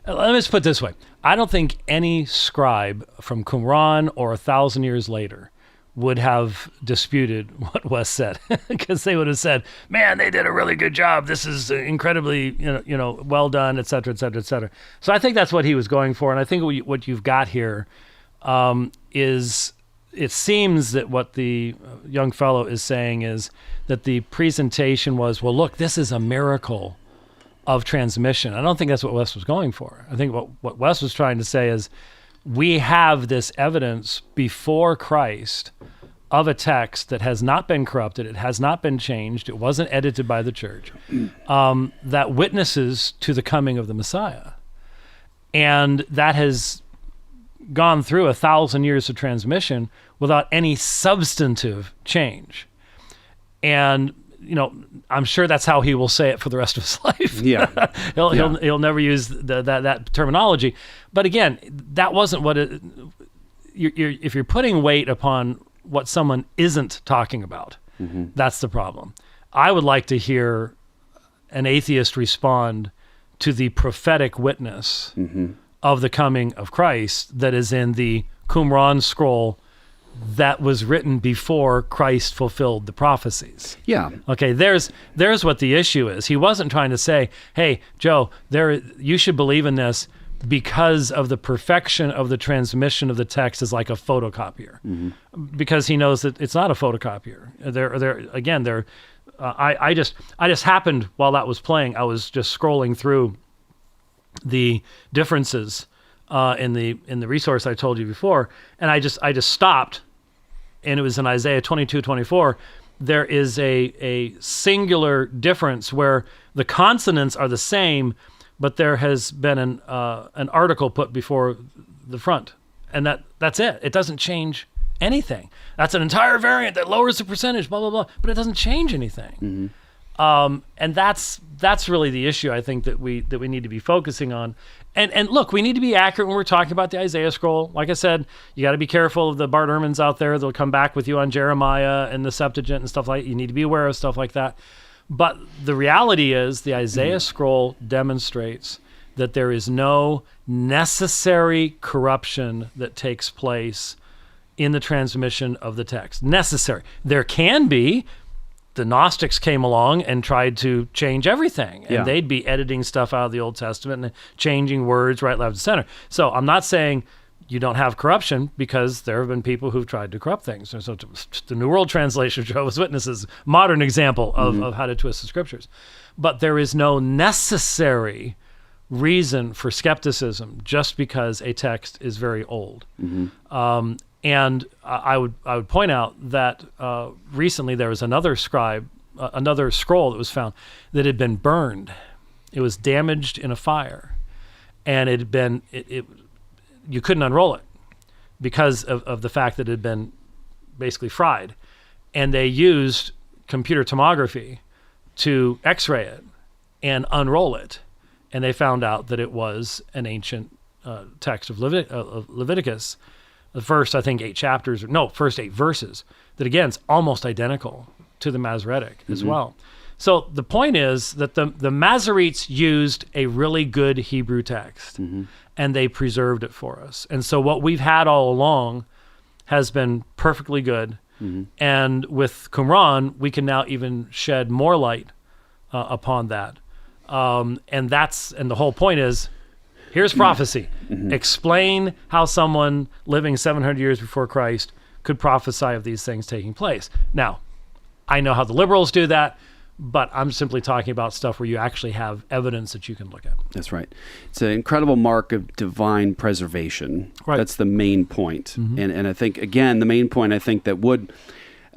Let me just put it this way. I don't think any scribe from Qumran or 1,000 years later would have disputed what Wes said, because they would have said, man, they did a really good job. This is incredibly well done, et cetera, et cetera, et cetera. So I think that's what he was going for. And I think what you've got here is it seems that what the young fellow is saying is that the presentation was, well, look, this is a miracle of transmission. I don't think that's what Wes was going for. I think what Wes was trying to say is we have this evidence before Christ of a text that has not been corrupted, it has not been changed, it wasn't edited by the church, that witnesses to the coming of the Messiah. And that has gone through 1,000 years of transmission without any substantive change. And I'm sure that's how he will say it for the rest of his life. Yeah, he'll never use that terminology. But again, that wasn't what it. If you're putting weight upon what someone isn't talking about, that's the problem. I would like to hear an atheist respond to the prophetic witness of the coming of Christ that is in the Qumran scroll that was written before Christ fulfilled the prophecies. Yeah. Okay, there's what the issue is. He wasn't trying to say, hey, Joe, you should believe in this because of the perfection of the transmission of the text is like a photocopier. Because he knows that it's not a photocopier. I just happened while that was playing, I was just scrolling through the differences in the resource I told you before, and I just stopped, and it was in Isaiah 22:24. There is a singular difference where the consonants are the same, but there has been an article put before the front, and that's it. It doesn't change anything. That's an entire variant that lowers the percentage, blah blah blah, but it doesn't change anything. And that's really the issue I think that we need to be focusing on. And look, we need to be accurate when we're talking about the Isaiah scroll. Like I said, you got to be careful of the Bart Ehrmans out there. They'll come back with you on Jeremiah and the Septuagint and stuff like that. You need to be aware of stuff like that. But the reality is the Isaiah scroll demonstrates that there is no necessary corruption that takes place in the transmission of the text. Necessary. There can be. The Gnostics came along and tried to change everything, and they'd be editing stuff out of the Old Testament and changing words right, left, and center. So I'm not saying you don't have corruption, because there have been people who've tried to corrupt things. So the New World Translation of Jehovah's Witnesses, modern example of how to twist the scriptures. But there is no necessary reason for skepticism just because a text is very old. And I would point out that recently there was another scribe another scroll that was found that had been burned. It was damaged in a fire, and it had been you couldn't unroll it because of the fact that it had been basically fried. And they used computer tomography to x-ray it and unroll it. And they found out that it was an ancient text of Leviticus, the first, I think, 8 verses, that again is almost identical to the Masoretic as well. So the point is that the Masoretes used a really good Hebrew text, and they preserved it for us. And so what we've had all along has been perfectly good. And with Qumran, we can now even shed more light upon that. And the whole point is, here's prophecy. Explain how someone living 700 years before Christ could prophesy of these things taking place. Now, I know how the liberals do that, but I'm simply talking about stuff where you actually have evidence that you can look at. That's right. It's an incredible mark of divine preservation. Right. That's the main point. And I think, again, the main point I think that would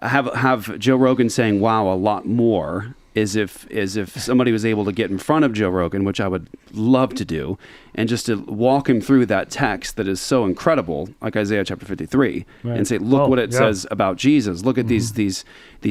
have Joe Rogan saying, wow, a lot more, is if somebody was able to get in front of Joe Rogan, which I would love to do, and just to walk him through that text that is so incredible, like Isaiah chapter 53, and say, look what it says about Jesus. Look at these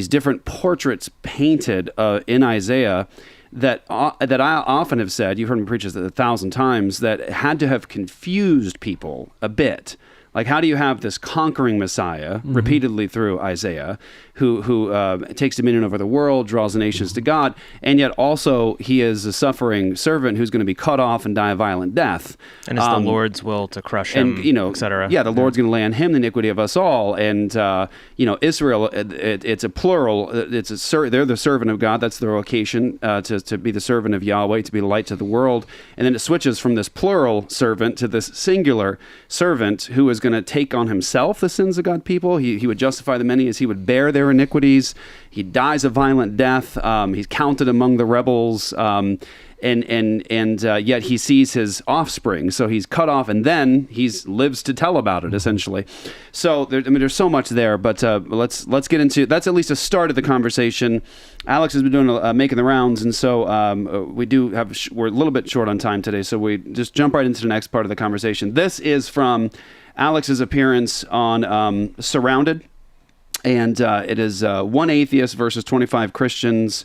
different portraits painted in Isaiah that I often have said, you've heard me preach this 1,000 times, that had to have confused people a bit. Like, how do you have this conquering Messiah repeatedly through Isaiah, who takes dominion over the world, draws the nations to God, and yet also he is a suffering servant who's going to be cut off and die a violent death. And it's the Lord's will to crush him, etc. Yeah, the Lord's going to lay on him the iniquity of us all. And, Israel, it's a plural. They're the servant of God. That's their vocation, to be the servant of Yahweh, to be the light to the world. And then it switches from this plural servant to this singular servant who is going to take on himself the sins of God's people. He would justify the many as he would bear their iniquities. He dies a violent death. He's counted among the rebels. And yet he sees his offspring. So he's cut off, and then he lives to tell about it, essentially. So there's so much there, but let's get into, that's at least a start of the conversation. Alex has been doing making the rounds, and so we're a little bit short on time today, so we just jump right into the next part of the conversation. This is from Alex's appearance on Surrounded, and it is one atheist versus 25 Christians.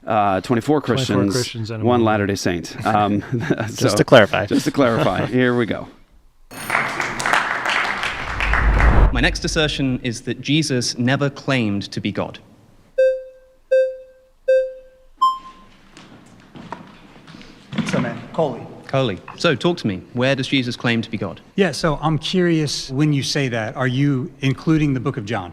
24 Christians and one Latter-day Saint. Just to clarify. Here we go. My next assertion is that Jesus never claimed to be God. So, man, Coley. So, talk to me. Where does Jesus claim to be God? Yeah, so I'm curious, when you say that, are you including the book of John?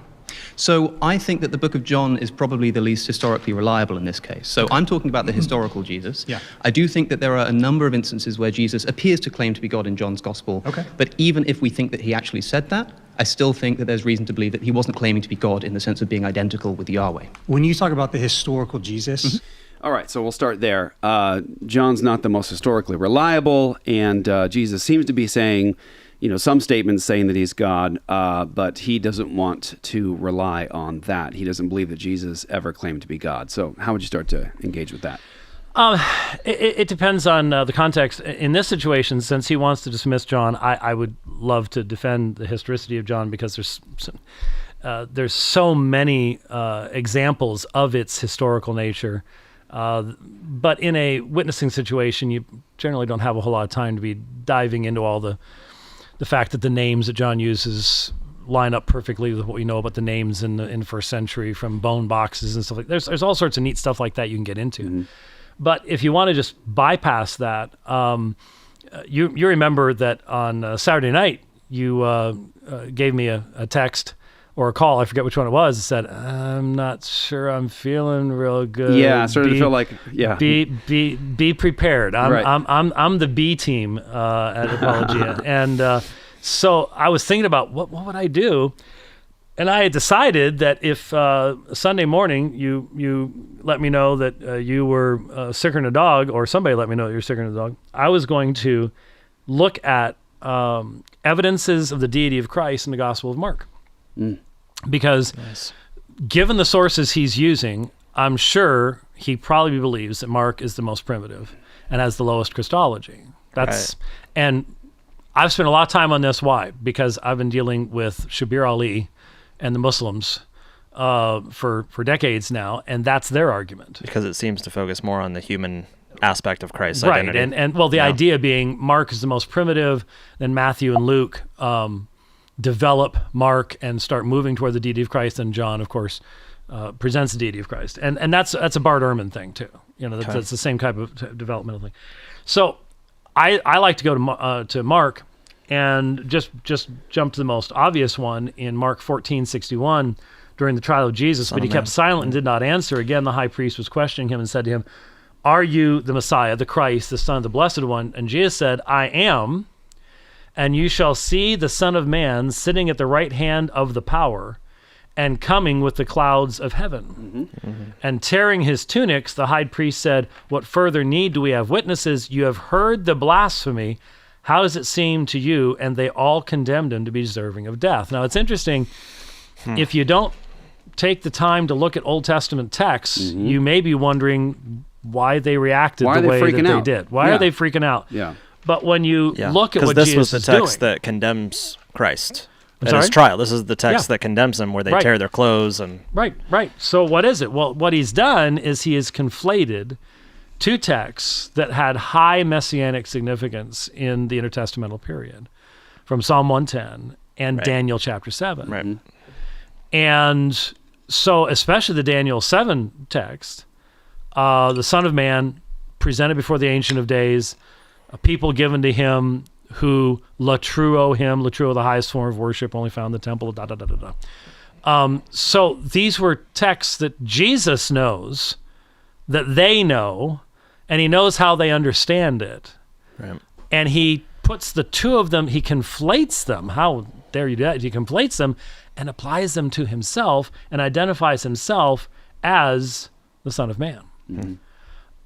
So I think that the book of John is probably the least historically reliable in this case. So I'm talking about the historical Jesus. Yeah. I do think that there are a number of instances where Jesus appears to claim to be God in John's gospel. Okay. But even if we think that he actually said that, I still think that there's reason to believe that he wasn't claiming to be God in the sense of being identical with Yahweh. When you talk about the historical Jesus... All right, so we'll start there. John's not the most historically reliable, and Jesus seems to be saying, some statements saying that he's God, but he doesn't want to rely on that. He doesn't believe that Jesus ever claimed to be God. So how would you start to engage with that? It depends on the context. In this situation, since he wants to dismiss John, I would love to defend the historicity of John, because there's so many examples of its historical nature. But in a witnessing situation, you generally don't have a whole lot of time to be diving into all the fact that the names that John uses line up perfectly with what we know about the names in the first century from bone boxes and stuff like that. There's all sorts of neat stuff like that you can get into. But if you want to just bypass that, you remember that on Saturday night, you gave me a text or a call, I forget which one it was, it said, I'm not sure I'm feeling real good. Yeah, I started to feel like, yeah. Be prepared. I'm Right. I'm the B team at Apologia. And so I was thinking about what would I do? And I had decided that if Sunday morning you let me know that you were sicker than a dog, or somebody let me know that you're sicker than a dog, I was going to look at evidences of the deity of Christ in the Gospel of Mark. Because given the sources he's using, I'm sure he probably believes that Mark is the most primitive and has the lowest Christology. And I've spent a lot of time on this. Why? Because I've been dealing with Shabir Ali and the Muslims for decades now, and that's their argument. Because it seems to focus more on the human aspect of Christ's identity. Right, and the idea being Mark is the most primitive, then Matthew and Luke develop Mark and start moving toward the deity of Christ, and John, of course, presents the deity of Christ. And that's a Bart Ehrman thing, too. That's the same type of developmental thing. So I like to go to Mark and just jump to the most obvious one in Mark 14:61 during the trial of Jesus, but he kept silent and did not answer. Again, the high priest was questioning him and said to him, "Are you the Messiah, the Christ, the Son of the Blessed One?" And Jesus said, "I am, and you shall see the Son of Man sitting at the right hand of the power and coming with the clouds of heaven." And tearing his tunics, the high priest said, "What further need do we have witnesses? You have heard the blasphemy. How does it seem to you?" And they all condemned him to be deserving of death. Now, it's interesting. If you don't take the time to look at Old Testament texts, you may be wondering why they reacted the way that they did. Why are they freaking out? Yeah. But when you look at what this Jesus was the is doing, text that condemns Christ at sorry? his trial. This is the text that condemns him, where they tear their clothes and. Right. So what is it? Well, what he's done is he has conflated two texts that had high messianic significance in the intertestamental period, from Psalm 110 and Daniel chapter 7. Right. And so, especially the Daniel 7 text, the Son of Man presented before the Ancient of Days, a people given to him who latruo him, latruo the highest form of worship, only found in the temple, so these were texts that Jesus knows, that they know, and he knows how they understand it. Right. And he puts the two of them, he conflates them. How dare you do that? He conflates them and applies them to himself and identifies himself as the Son of Man.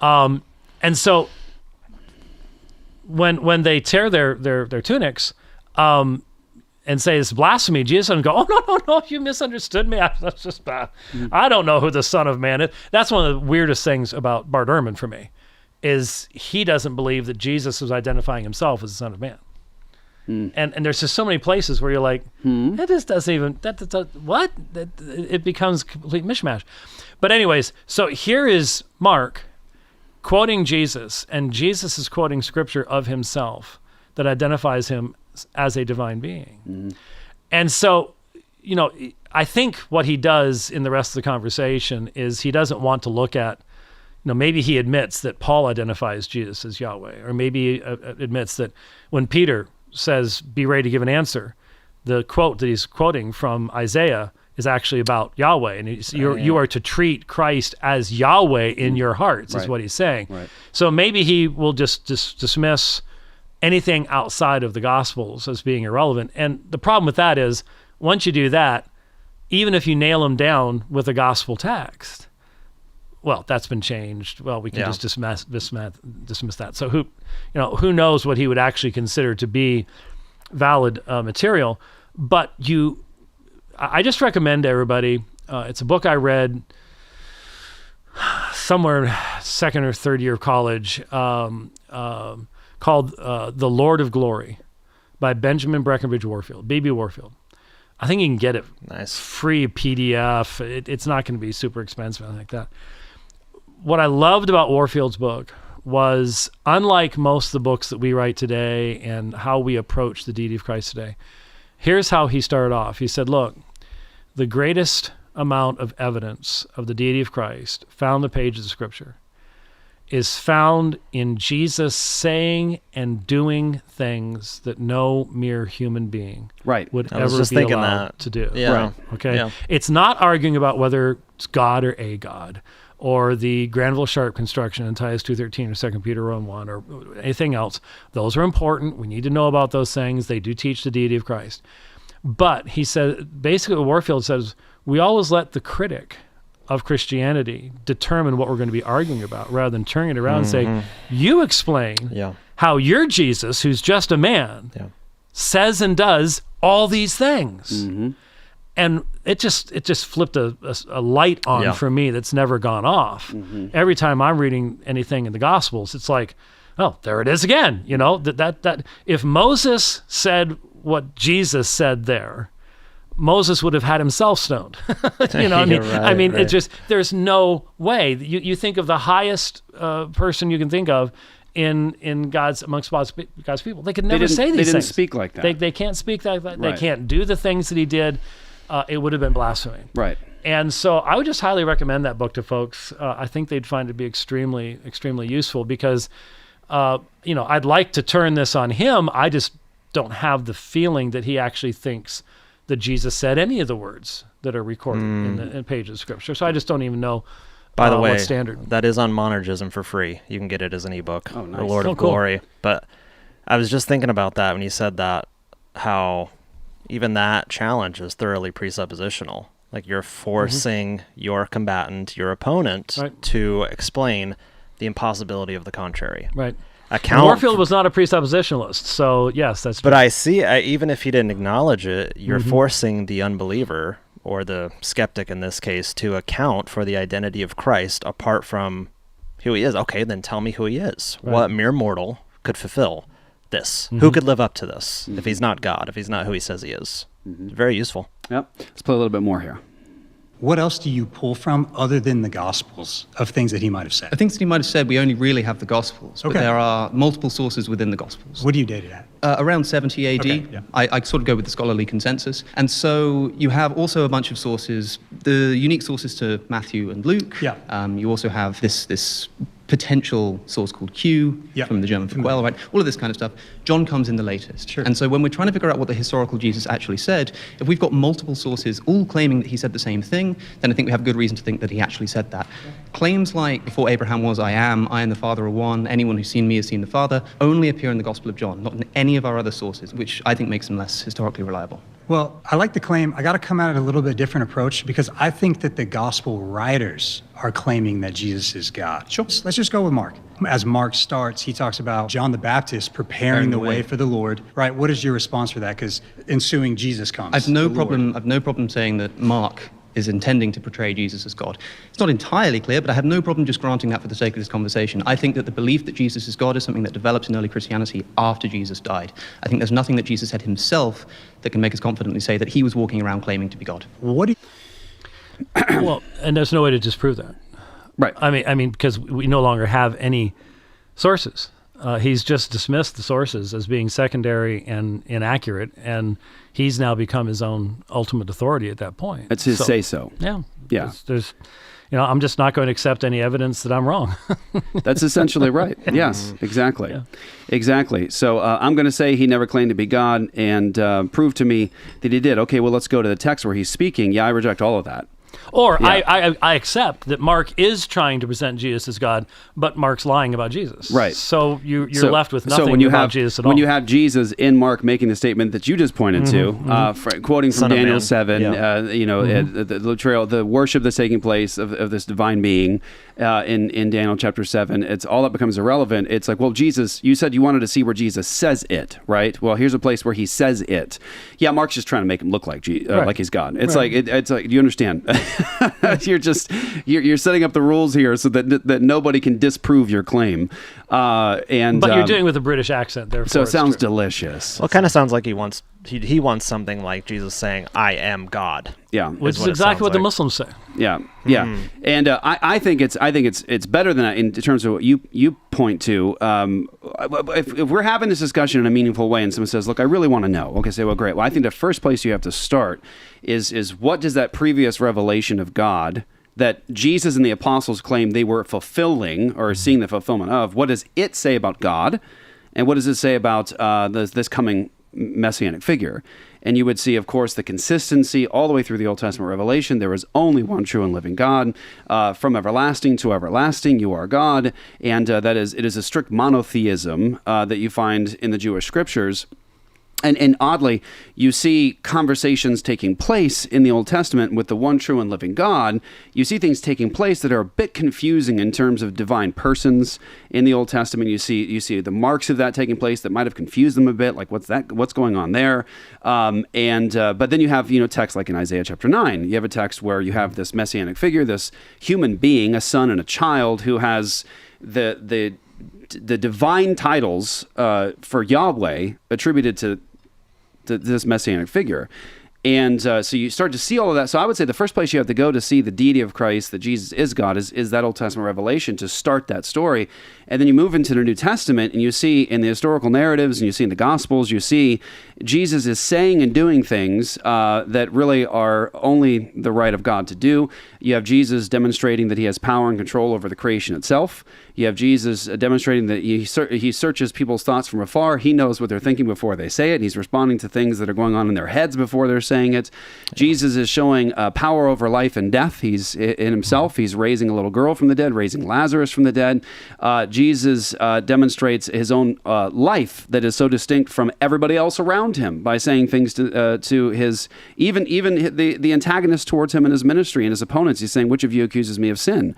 And so when they tear their tunics and say it's blasphemy, Jesus doesn't go, "Oh, no, you misunderstood me. That's just bad. I don't know who the Son of Man is." That's one of the weirdest things about Bart Ehrman for me, is he doesn't believe that Jesus was identifying himself as the Son of Man. And there's just so many places where you're like, it just doesn't even, what? It becomes complete mishmash. But anyways, so here is Mark quoting Jesus, and Jesus is quoting scripture of himself that identifies him as a divine being. And so, I think what he does in the rest of the conversation is he doesn't want to look at, maybe he admits that Paul identifies Jesus as Yahweh, or maybe he admits that when Peter says, "Be ready to give an answer," the quote that he's quoting from Isaiah is actually about Yahweh, and you are to treat Christ as Yahweh in your hearts, is what he's saying. Right. So maybe he will just dismiss anything outside of the Gospels as being irrelevant. And the problem with that is, once you do that, even if you nail him down with a gospel text, well, that's been changed. Well, we can just dismiss that. So who knows what he would actually consider to be valid material? But I just recommend to everybody. It's a book I read somewhere second or third year of college, called "The Lord of Glory" by Benjamin Breckinridge Warfield, B.B. Warfield. I think you can get it free PDF. It's not going to be super expensive, anything like that. What I loved about Warfield's book was, unlike most of the books that we write today and how we approach the deity of Christ today, here's how he started off. He said, look, the greatest amount of evidence of the deity of Christ found in the pages of Scripture is found in Jesus saying and doing things that no mere human being would ever be allowed to do. Yeah. Right. Okay. Yeah. It's not arguing about whether it's God or a God, or the Granville Sharp construction in Titus 2:13 or 2 Peter 1:1 or anything else. Those are important. We need to know about those things. They do teach the deity of Christ. But he said, basically what Warfield says, we always let the critic of Christianity determine what we're going to be arguing about, rather than turning it around and saying, you explain how your Jesus, who's just a man, says and does all these things. And it just flipped a light on for me that's never gone off. Every time I'm reading anything in the Gospels, it's like, oh, there it is again. You know, that if Moses said what Jesus said there, Moses would have had himself stoned. You know, I mean, right. It just, there's no way. You think of the highest person you can think of in amongst God's people. They could never say these things. They didn't speak like that. They can't speak like that. Right. They can't do the things that he did. It would have been blasphemy. Right. And so I would just highly recommend that book to folks. I think they'd find it to be extremely, extremely useful because, I'd like to turn this on him. I just don't have the feeling that he actually thinks that Jesus said any of the words that are recorded in pages of Scripture. So I just don't even know By the way, what standard. That is on Monergism for free. You can get it as an ebook, nice. The Lord of Glory. But I was just thinking about that when you said that, how even that challenge is thoroughly presuppositional. Like you're forcing your combatant, your opponent, to explain the impossibility of the contrary. Right. Warfield was not a presuppositionalist, so yes, that's true. But I see, even if he didn't acknowledge it, you're forcing the unbeliever, or the skeptic in this case, to account for the identity of Christ apart from who he is. Okay, then tell me who he is. Right. What mere mortal could fulfill this? Who could live up to this if he's not God, if he's not who he says he is? It's very useful. Yep. Let's play a little bit more here. What else do you pull from other than the Gospels of things that he might have said? The things that he might have said, we only really have the Gospels, but there are multiple sources within the Gospels. What do you date it at? Around 70 AD. Okay, yeah. I sort of go with the scholarly consensus. And so you have also a bunch of sources, the unique sources to Matthew and Luke. Yeah. You also have this potential source called Q from the German for quail, right? All of this kind of stuff. John comes in the latest. Sure. And so when we're trying to figure out what the historical Jesus actually said, if we've got multiple sources all claiming that he said the same thing, then I think we have good reason to think that he actually said that. Claims like, before Abraham was, I am, I and the Father are one, anyone who's seen me has seen the Father, only appear in the Gospel of John, not in any of our other sources, which I think makes them less historically reliable. Well, I like the claim. I got to come at it a little bit different approach because I think that the gospel writers are claiming that Jesus is God. Sure. Let's just go with Mark. As Mark starts, he talks about John the Baptist preparing the way for the Lord. Right. What is your response for that? Because ensuing Jesus comes. I've no problem saying that Mark is intending to portray Jesus as God. It's not entirely clear, but I have no problem just granting that for the sake of this conversation. I think that the belief that Jesus is God is something that develops in early Christianity after Jesus died. I think there's nothing that Jesus said himself that can make us confidently say that he was walking around claiming to be God. What do you... Well, and there's no way to disprove that. Right. I mean, because we no longer have any sources. He's just dismissed the sources as being secondary and inaccurate, and he's now become his own ultimate authority at that point. It's his say-so. Yeah. Yeah. There's I'm just not going to accept any evidence that I'm wrong. That's essentially right. Yes, exactly. Yeah. Exactly. So I'm going to say he never claimed to be God and prove to me that he did. Okay, well, let's go to the text where he's speaking. Yeah, I reject all of that. Or I accept that Mark is trying to present Jesus as God, but Mark's lying about Jesus. Right. So you're left with nothing about Jesus at all. When you have Jesus in Mark making the statement that you just pointed to, quoting from Daniel 7, the worship that's taking place of this divine being in Daniel chapter 7, it's all that becomes irrelevant. It's like, well, Jesus, you said you wanted to see where Jesus says it, right? Well, here's a place where he says it. Yeah, Mark's just trying to make him look like like he's God. It's like it's like, do you understand? you're setting up the rules here so that nobody can disprove your claim. But you're doing it with a British accent, therefore. So it sounds delicious. Well, it kind of sounds like he wants something like Jesus saying, "I am God." Yeah, which is exactly what the Muslims say. Yeah, yeah, and I think it's better than that in terms of what you point to. If we're having this discussion in a meaningful way, and someone says, "Look, I really want to know," okay, say, "Well, great." Well, I think the first place you have to start is what does that previous revelation of God that Jesus and the apostles claimed they were fulfilling or seeing the fulfillment of? What does it say about God, and what does it say about this coming messianic figure? And you would see, of course, the consistency all the way through the Old Testament revelation. There is only one true and living God. From everlasting to everlasting, you are God. And it is a strict monotheism that you find in the Jewish scriptures. And oddly, you see conversations taking place in the Old Testament with the one true and living God. You see things taking place that are a bit confusing in terms of divine persons in the Old Testament. You see the marks of that taking place that might have confused them a bit, like what's going on there. But then you have texts like in Isaiah chapter 9. You have a text where you have this messianic figure, this human being, a son and a child, who has the divine titles for Yahweh attributed to this messianic figure. And so you start to see all of that. So I would say the first place you have to go to see the deity of Christ, that Jesus is God, is that Old Testament revelation to start that story. And then you move into the New Testament and you see in the historical narratives and you see in the Gospels, you see Jesus is saying and doing things that really are only the right of God to do. You have Jesus demonstrating that he has power and control over the creation itself. You have Jesus demonstrating that he searches people's thoughts from afar. He knows what they're thinking before they say it. And he's responding to things that are going on in their heads before they're saying it. Jesus is showing power over life and death. He's in himself. He's raising a little girl from the dead, raising Lazarus from the dead. Jesus demonstrates his own life that is so distinct from everybody else around him by saying things to his even the antagonists towards him in his ministry and his opponents. He's saying, "Which of you accuses me of sin?"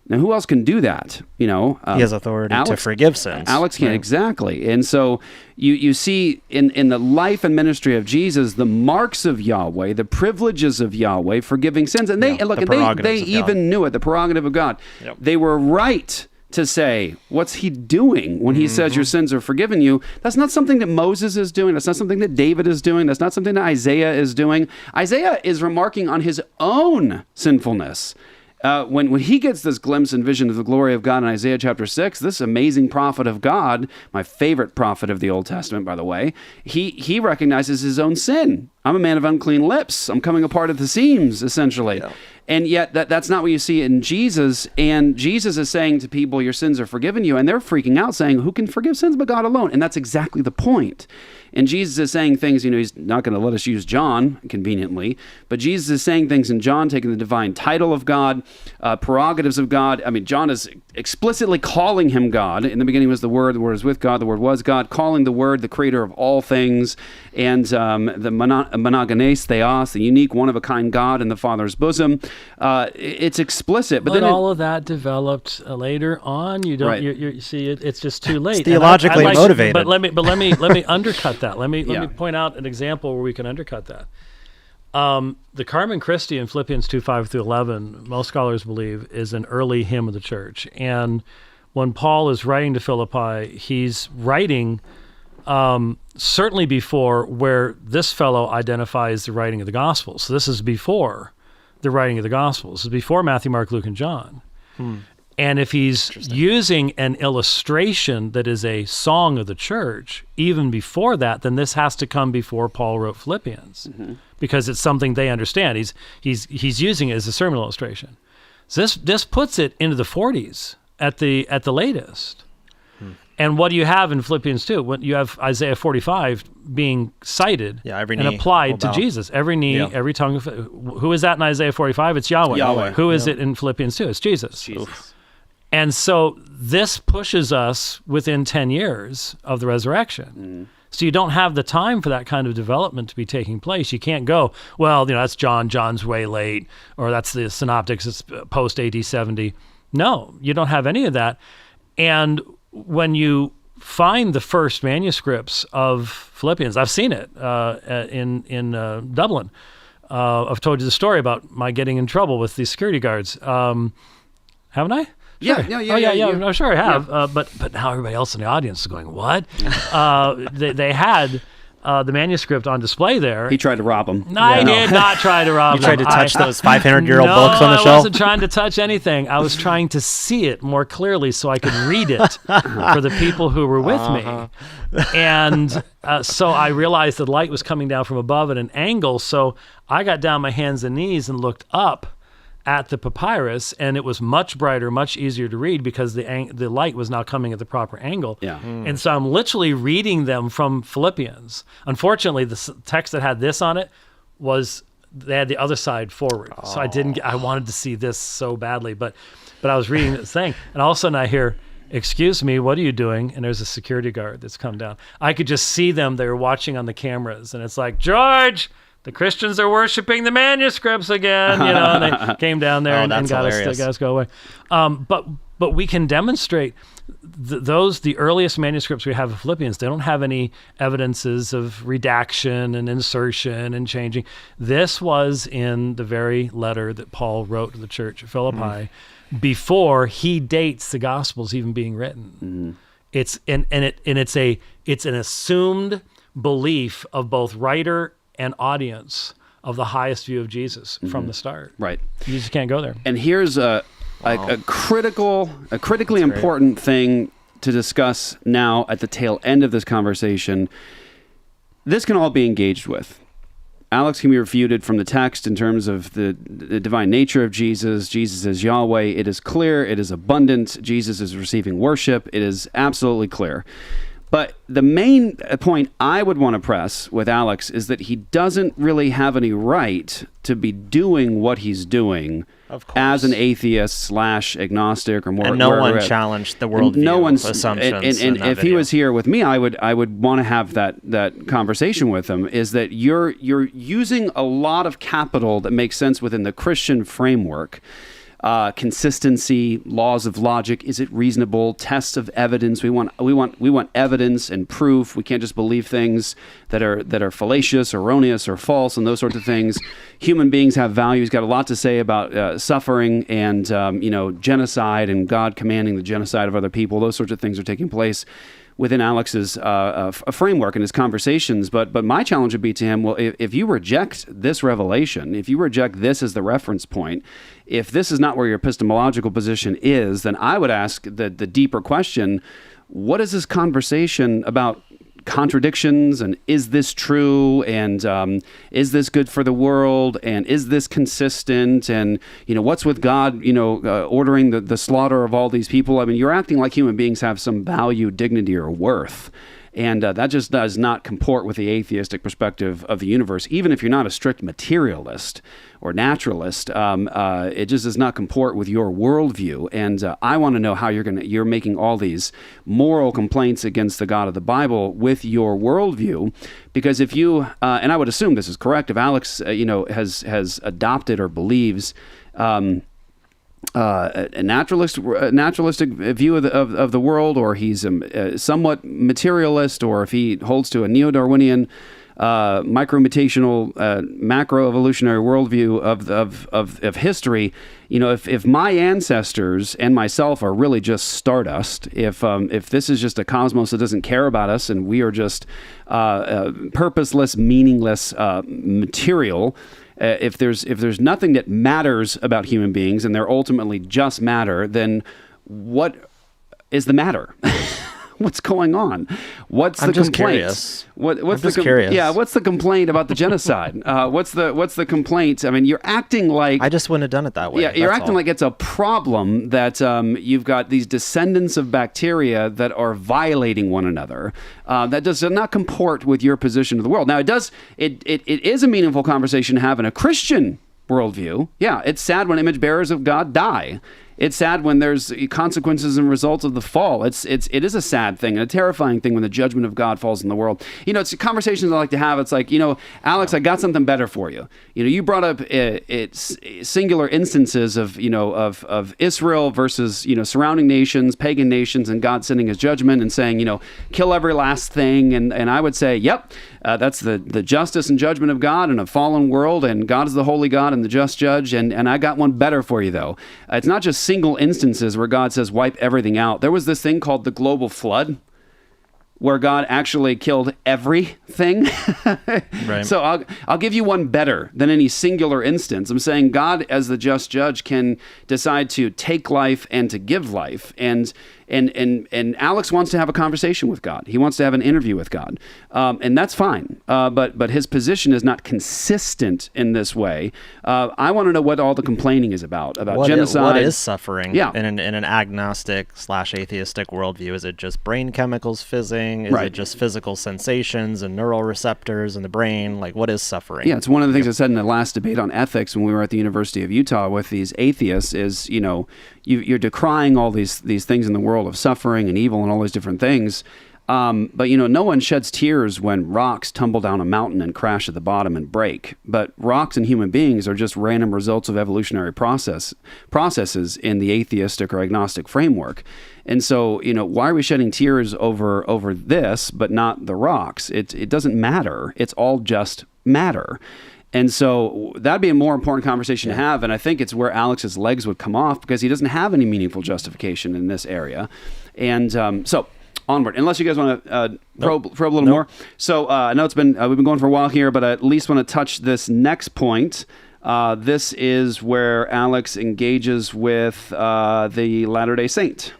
Now, who else can do that? He has authority to forgive sins. Alex can, exactly. And so you see in the life and ministry of Jesus, the marks of Yahweh, the privileges of Yahweh, forgiving sins. And they even knew it, the prerogative of God. Yep. They were right to say, what's he doing when he says your sins are forgiven you? That's not something that Moses is doing. That's not something that David is doing. That's not something that Isaiah is doing. Isaiah is remarking on his own sinfulness. When he gets this glimpse and vision of the glory of God in Isaiah chapter 6, this amazing prophet of God, my favorite prophet of the Old Testament, by the way, he recognizes his own sin. I'm a man of unclean lips. I'm coming apart at the seams, essentially. Yeah. And yet that's not what you see in Jesus. And Jesus is saying to people, your sins are forgiven you. And they're freaking out saying, who can forgive sins but God alone? And that's exactly the point. And Jesus is saying things, he's not going to let us use John conveniently, but Jesus is saying things in John, taking the divine title of God, prerogatives of God. I mean, John is explicitly calling him God. In the beginning was the Word was with God, the Word was God, calling the Word the creator of all things, and the monogenes theos, the unique one-of-a-kind God in the Father's bosom. It's explicit. But then all of that developed later on. You don't. Right. You see, it's just too late. It's theologically motivated. But let me undercut that. Let me point out an example where we can undercut that. The Carmen Christi in Philippians 2:5-11, most scholars believe, is an early hymn of the church. And when Paul is writing to Philippi, he's writing certainly before where this fellow identifies the writing of the Gospels. So this is before the writing of the Gospels. This is before Matthew, Mark, Luke, and John. And if he's using an illustration that is a song of the church, even before that, then this has to come before Paul wrote Philippians, because it's something they understand. He's using it as a sermon illustration. So this puts it into the 40s at the latest. And what do you have in Philippians 2? When you have Isaiah 45 being cited and applied to Jesus. Every knee, every tongue. Who is that in Isaiah 45? It's Yahweh. Who is it in Philippians 2? It's Jesus. And so this pushes us within 10 years of the resurrection. So you don't have the time for that kind of development to be taking place. You can't go, well, that's John's way late, or that's the Synoptics, it's post AD 70. No, you don't have any of that. And when you find the first manuscripts of Philippians, I've seen it in Dublin. I've told you the story about my getting in trouble with the security guards. Haven't I? Sure. Yeah. No, sure I have. Yeah. But now everybody else in the audience is going, what? They had the manuscript on display there. He tried to rob them. No, I did not try to rob them. You tried to touch those 500-year-old books on the shelf? No, I wasn't trying to touch anything. I was trying to see it more clearly so I could read it for the people who were with me. And so I realized the light was coming down from above at an angle, so I got down my hands and knees and looked up at the papyrus, and it was much brighter, much easier to read because the light was now coming at the proper angle. And so I'm literally reading them from Philippians. Unfortunately, the text that had this on it they had the other side forward. So I wanted to see this so badly, but I was reading this thing, and all of a sudden I hear, excuse me, what are you doing? And there's a security guard that's come down. I could just see them. They were watching on the cameras, and it's like, George, the Christians are worshiping the manuscripts again, and they came down there and got us to go away. But we can demonstrate the earliest manuscripts we have of Philippians, they don't have any evidences of redaction and insertion and changing. This was in the very letter that Paul wrote to the church at Philippi before he dates the Gospels even being written. It's it's an assumed belief of both writer and audience of the highest view of Jesus from the start. Right. You just can't go there. And here's a critically important thing to discuss now at the tail end of this conversation. This can all be engaged with. Alex can be refuted from the text in terms of the divine nature of Jesus. Jesus is Yahweh. It is clear. It is abundant. Jesus is receiving worship. It is absolutely clear. But the main point I would want to press with Alex is that he doesn't really have any right to be doing what he's doing as an atheist / agnostic or more. And no one challenged the worldview assumptions. And if he was here with me, I would want to have that conversation with him. Is that you're using a lot of capital that makes sense within the Christian framework. Consistency, laws of logic, is it reasonable, tests of evidence. We want evidence and proof. We can't just believe things that are fallacious, erroneous, or false, and those sorts of things. Human beings have value. He's got a lot to say about suffering and genocide and God commanding the genocide of other people. Those sorts of things are taking place within Alex's framework and his conversations. But my challenge would be to him, well, if you reject this revelation, if you reject this as the reference point, if this is not where your epistemological position is, then I would ask the deeper question, what is this conversation about contradictions, and is this true, and is this good for the world, and is this consistent, and what's with God ordering the slaughter of all these people? I mean, you're acting like human beings have some value, dignity, or worth. And that just does not comport with the atheistic perspective of the universe. Even if you're not a strict materialist or naturalist, it just does not comport with your worldview. And I want to know how you're making all these moral complaints against the God of the Bible with your worldview. Because if you, and I would assume this is correct, if Alex, has adopted or believes a naturalistic view of the world, or he's somewhat materialist, or if he holds to a neo-Darwinian micro-mutational macro-evolutionary worldview of history, if my ancestors and myself are really just stardust, if this is just a cosmos that doesn't care about us and we are just purposeless, meaningless material, if there's nothing that matters about human beings and they're ultimately just matter, then what is the matter? What's going on? What's the complaint? Curious. What's the complaint about the genocide? What's the complaint? I mean, you're acting like I just wouldn't have done it that way. Yeah, you're acting like it's a problem that you've got these descendants of bacteria that are violating one another. That does not comport with your position of the world. Now, it does. It is a meaningful conversation to have in a Christian worldview. Yeah, it's sad when image bearers of God die. It's sad when there's consequences and results of the fall. It is a sad thing, a terrifying thing when the judgment of God falls in the world. It's conversations I like to have. It's like, Alex, I got something better for you. You brought up singular instances of Israel versus, surrounding nations, pagan nations, and God sending his judgment and saying, kill every last thing. And I would say, yep, that's the justice and judgment of God in a fallen world, and God is the holy God and the just judge. And I got one better for you, though. It's not just single instances where God says wipe everything out. There was this thing called the global flood, where God actually killed everything. Right. So I'll give you one better than any singular instance. I'm saying God, as the just judge, can decide to take life and to give life. And Alex wants to have a conversation with God. He wants to have an interview with God. And that's fine. But his position is not consistent in this way. I want to know what all the complaining is about genocide. What is suffering in an agnostic / atheistic worldview? Is it just brain chemicals fizzing? Is it just physical sensations and neural receptors in the brain? Like, what is suffering? Yeah, it's one of the things I said in the last debate on ethics when we were at the University of Utah with these atheists is, you're decrying all these things in the world of suffering and evil and all these different things. But no one sheds tears when rocks tumble down a mountain and crash at the bottom and break. But rocks and human beings are just random results of evolutionary processes in the atheistic or agnostic framework. And so, why are we shedding tears over this, but not the rocks? It doesn't matter. It's all just matter. And so that'd be a more important conversation to have. And I think it's where Alex's legs would come off, because he doesn't have any meaningful justification in this area. And so onward, unless you guys want to probe a little more. So I know it's been we've been going for a while here, but I at least want to touch this next point. This is where Alex engages with the Latter-day Saint.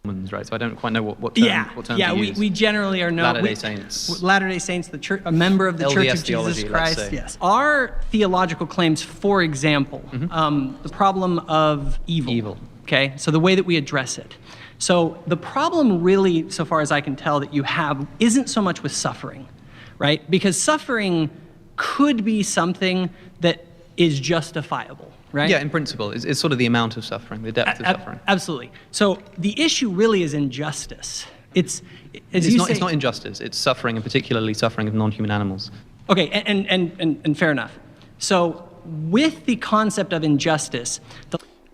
Right, so I don't quite know what term, what term to use. We generally are known Latter-day Saints. Latter-day Saints, the church, a member of the LDS Church of theology, Jesus let's Christ. say. Yes, our theological claims, for example, the problem of evil. Okay, so the way that we address it. So the problem, really, so far as I can tell, that you have isn't so much with suffering, right? Because suffering could be something that is justifiable. Right? Yeah, in principle, it's sort of the amount of suffering, the depth of suffering. Absolutely. So the issue really is injustice. It's not injustice. It's suffering, and particularly suffering of non-human animals. Okay, and fair enough. So with the concept of injustice,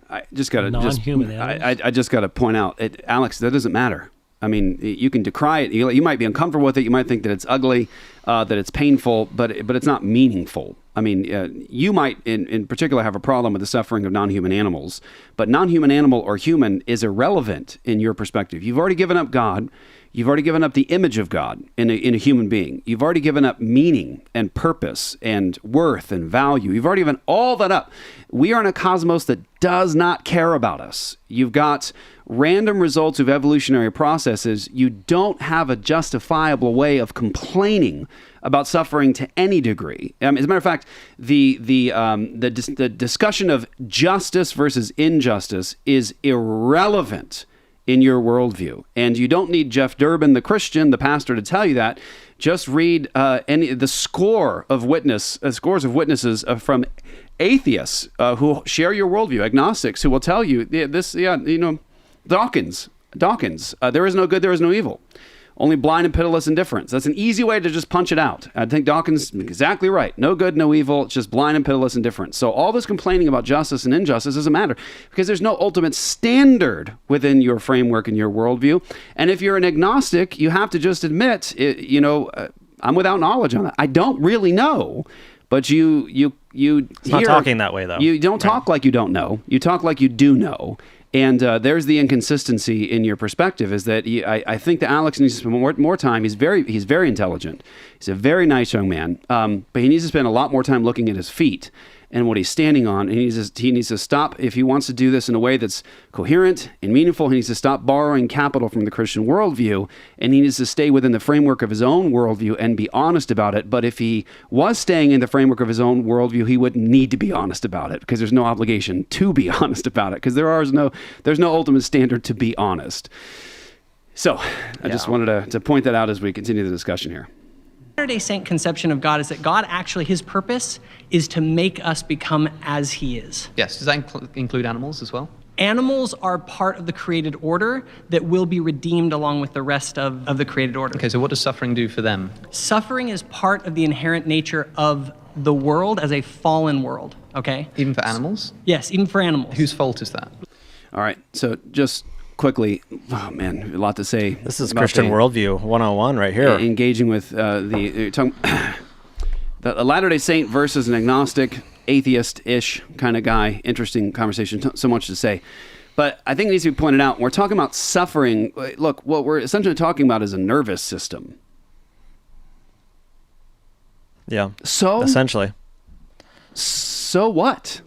I just got to non-human animals. I just got to point out, Alex, that doesn't matter. I mean, you can decry it. You might be uncomfortable with it. You might think that it's ugly, that it's painful, but it's not meaningful. I mean, you might, in particular, have a problem with the suffering of non-human animals, but non-human animal or human is irrelevant in your perspective. You've already given up God. You've already given up the image of God in a human being. You've already given up meaning and purpose and worth and value. You've already given all that up. We are in a cosmos that does not care about us. You've got random results of evolutionary processes. You don't have a justifiable way of complaining about suffering to any degree. As a matter of fact, the discussion of justice versus injustice is irrelevant in your worldview. And you don't need Jeff Durbin, the Christian, the pastor, to tell you that. Just read the scores of witnesses from atheists who share your worldview, agnostics, who will tell you this. Dawkins. There is no good, there is no evil. Only blind and pitiless indifference. That's an easy way to just punch it out. I think Dawkins is exactly right. No good, no evil. It's just blind and pitiless indifference. So all this complaining about justice and injustice doesn't matter, because there's no ultimate standard within your framework and your worldview. And if you're an agnostic, you have to just admit, I'm without knowledge on that. I don't really know. But it's not talking that way, though. You don't talk like you don't know. You talk like you do know. And there's the inconsistency in your perspective, is that I think that Alex needs to spend more time. He's very intelligent. He's a very nice young man, but he needs to spend a lot more time looking at his feet and what he's standing on. And he needs to stop, if he wants to do this in a way that's coherent and meaningful, he needs to stop borrowing capital from the Christian worldview, and he needs to stay within the framework of his own worldview and be honest about it. But if he was staying in the framework of his own worldview, he wouldn't need to be honest about it, because there's no obligation to be honest about it, because there's no ultimate standard to be honest. So I just wanted to point that out as we continue the discussion here. Latter-day Saint conception of God is that God actually, his purpose is to make us become as he is. Yes, does that include animals as well? Animals are part of the created order that will be redeemed along with the rest of the created order. Okay, so what does suffering do for them? Suffering is part of the inherent nature of the world as a fallen world, okay? Even for animals? Yes, even for animals. Whose fault is that? All right, so just quickly, oh man, a lot to say. This is Christian worldview 101 right here. Engaging with the Latter-day Saint versus an agnostic, atheist-ish kind of guy. Interesting conversation, so much to say. But I think it needs to be pointed out, when we're talking about suffering, look, what we're essentially talking about is a nervous system. Yeah, so essentially. So what?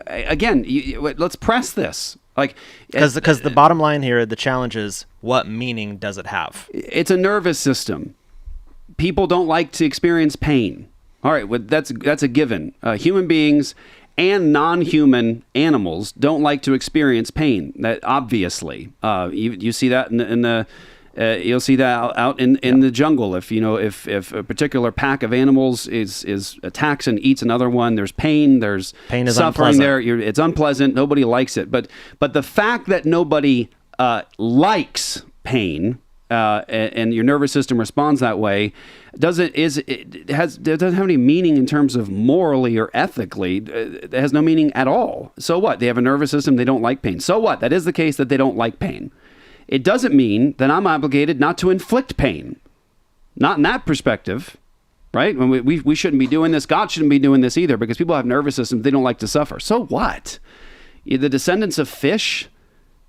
Again, let's press this. Because the bottom line here, the challenge is, what meaning does it have? It's a nervous system. People don't like to experience pain. All right, well, that's a given. Human beings and non-human animals don't like to experience pain. That obviously, you see that in You'll see that out in the jungle. If a particular pack of animals is attacks and eats another one, there's pain. There's Pain is suffering unpleasant. there. It's unpleasant. Nobody likes it. But the fact that nobody likes pain and your nervous system responds that way doesn't have any meaning in terms of morally or ethically. It has no meaning at all. So what? They have a nervous system. They don't like pain. So what? That is the case that they don't like pain. It doesn't mean that I'm obligated not to inflict pain. Not in that perspective, right? When we shouldn't be doing this. God shouldn't be doing this either, because people have nervous systems. They don't like to suffer. So what? The descendants of fish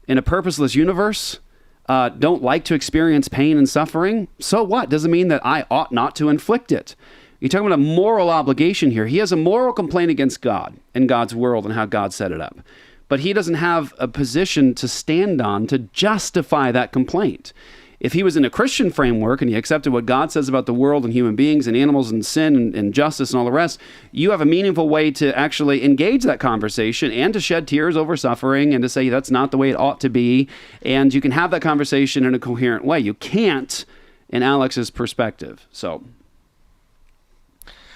in a purposeless universe don't like to experience pain and suffering. So what? Doesn't mean that I ought not to inflict it. You're talking about a moral obligation here. He has a moral complaint against God and God's world and how God set it up. But he doesn't have a position to stand on to justify that complaint. If he was in a Christian framework and he accepted what God says about the world and human beings and animals and sin and justice and all the rest, you have a meaningful way to actually engage that conversation and to shed tears over suffering and to say that's not the way it ought to be. And you can have that conversation in a coherent way. You can't in Alex's perspective. So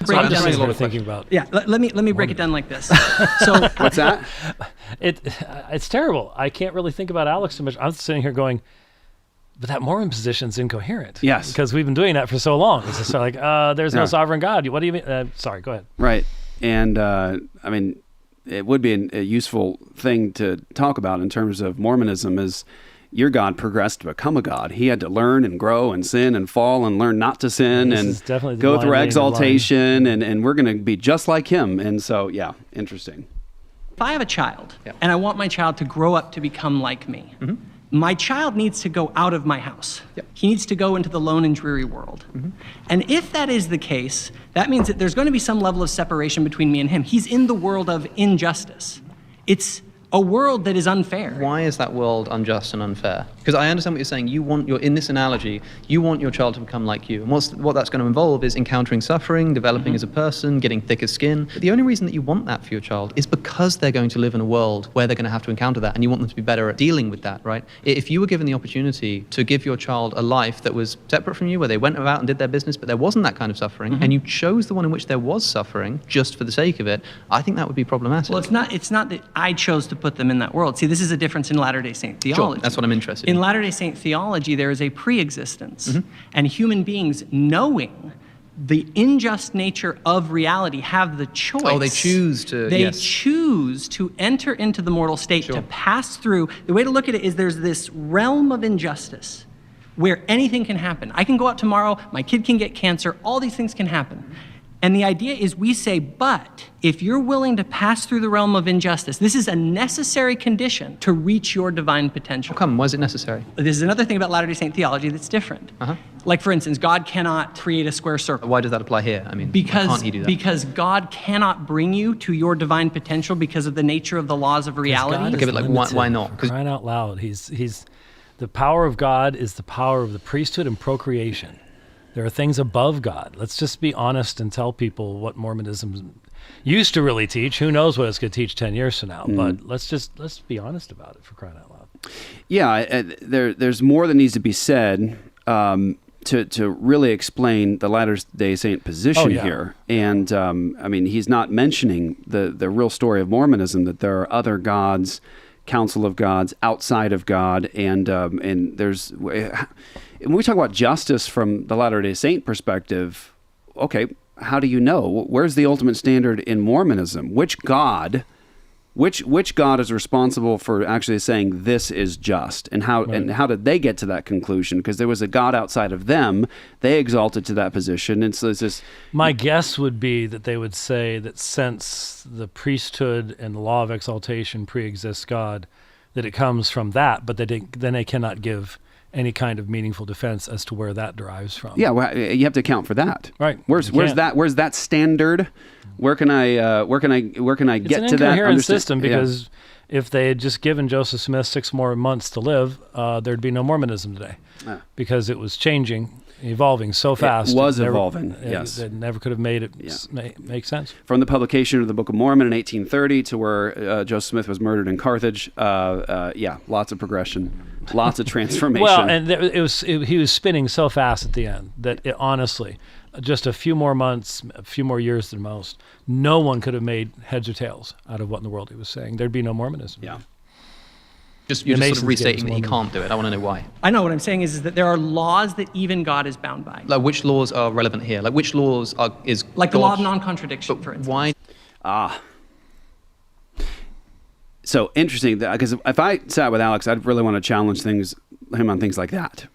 I'm just sitting here thinking about. Yeah, let me break it down like this. So what's that? It's terrible. I can't really think about Alex too much. I'm sitting here going, but that Mormon position's incoherent. Yes, because we've been doing that for so long. It's just like, there's no sovereign God. What do you mean? Sorry, go ahead. Right, and I mean, it would be a useful thing to talk about in terms of Mormonism is. Your God progressed to become a God. He had to learn and grow and sin and fall and learn not to sin and go through exaltation, and we're going to be just like him. And so, yeah, interesting. If I have a child and I want my child to grow up to become like me, my child needs to go out of my house. He needs to go into the lone and dreary world. And if that is the case, that means that there's going to be some level of separation between me and him. He's in the world of injustice. It's a world that is unfair. Why is that world unjust and unfair? Because I understand what you're saying. In this analogy, you want your child to become like you. And what that's going to involve is encountering suffering, developing as a person, getting thicker skin. But the only reason that you want that for your child is because they're going to live in a world where they're going to have to encounter that, and you want them to be better at dealing with that, right? If you were given the opportunity to give your child a life that was separate from you, where they went about and did their business, but there wasn't that kind of suffering, and you chose the one in which there was suffering just for the sake of it, I think that would be problematic. Well, it's not that I chose to put them in that world. See, this is a difference in Latter-day Saint theology. Sure, that's what I'm interested in. In Latter-day Saint theology, there is a pre-existence, and human beings, knowing the unjust nature of reality, have the choice. Oh, they choose to. They choose to enter into the mortal state, to pass through. The way to look at it is there's this realm of injustice where anything can happen. I can go out tomorrow, my kid can get cancer, all these things can happen. And the idea is we say, but if you're willing to pass through the realm of injustice, this is a necessary condition to reach your divine potential. How come? Why is it necessary? This is another thing about Latter-day Saint theology that's different. Like, for instance, God cannot create a square circle. Why does that apply here? I mean, why can't he do that? Because God cannot bring you to your divine potential because of the nature of the laws of reality. Okay, but like, why not? Crying out loud, he's the power of God is the power of the priesthood and procreation. There are things above God. Let's just be honest and tell people what Mormonism used to really teach. Who knows what it's going to teach 10 years from now? But let's be honest about it, for crying out loud. Yeah, there's more that needs to be said to really explain the Latter-day Saint position here. And I mean, he's not mentioning the real story of Mormonism, that there are other gods, council of gods outside of God, and there's. When we talk about justice from the Latter-day Saint perspective, okay, how do you know? Where's the ultimate standard in Mormonism? Which God is responsible for actually saying this is just? And how did they get to that conclusion? Because there was a God outside of them. They exalted to that position. And so it's just... My guess would be that they would say that since the priesthood and the law of exaltation pre-exists God, that it comes from that, but then they cannot give any kind of meaningful defense as to where that derives from. Yeah, well, you have to account for that. Right. Where's that standard? Where can I get to that? It's an incoherent system, because if they had just given Joseph Smith 6 more months to live, there'd be no Mormonism today, because it was changing evolving so fast. It was never, evolving, yes. It never could have made it make sense. From the publication of the Book of Mormon in 1830 to where Joseph Smith was murdered in Carthage, lots of progression, lots of transformation. Well, and he was spinning so fast at the end that honestly, just a few more months, a few more years than most, no one could have made heads or tails out of what in the world he was saying. There'd be no Mormonism. Yeah. You're just sort of restating that he can't do it. I want to know why. I know what I'm saying is that there are laws that even God is bound by. Like which laws are relevant here? Like which laws is like the law of non-contradiction, for instance. Why? So interesting, because if I sat with Alex, I'd really want to challenge him on things like that.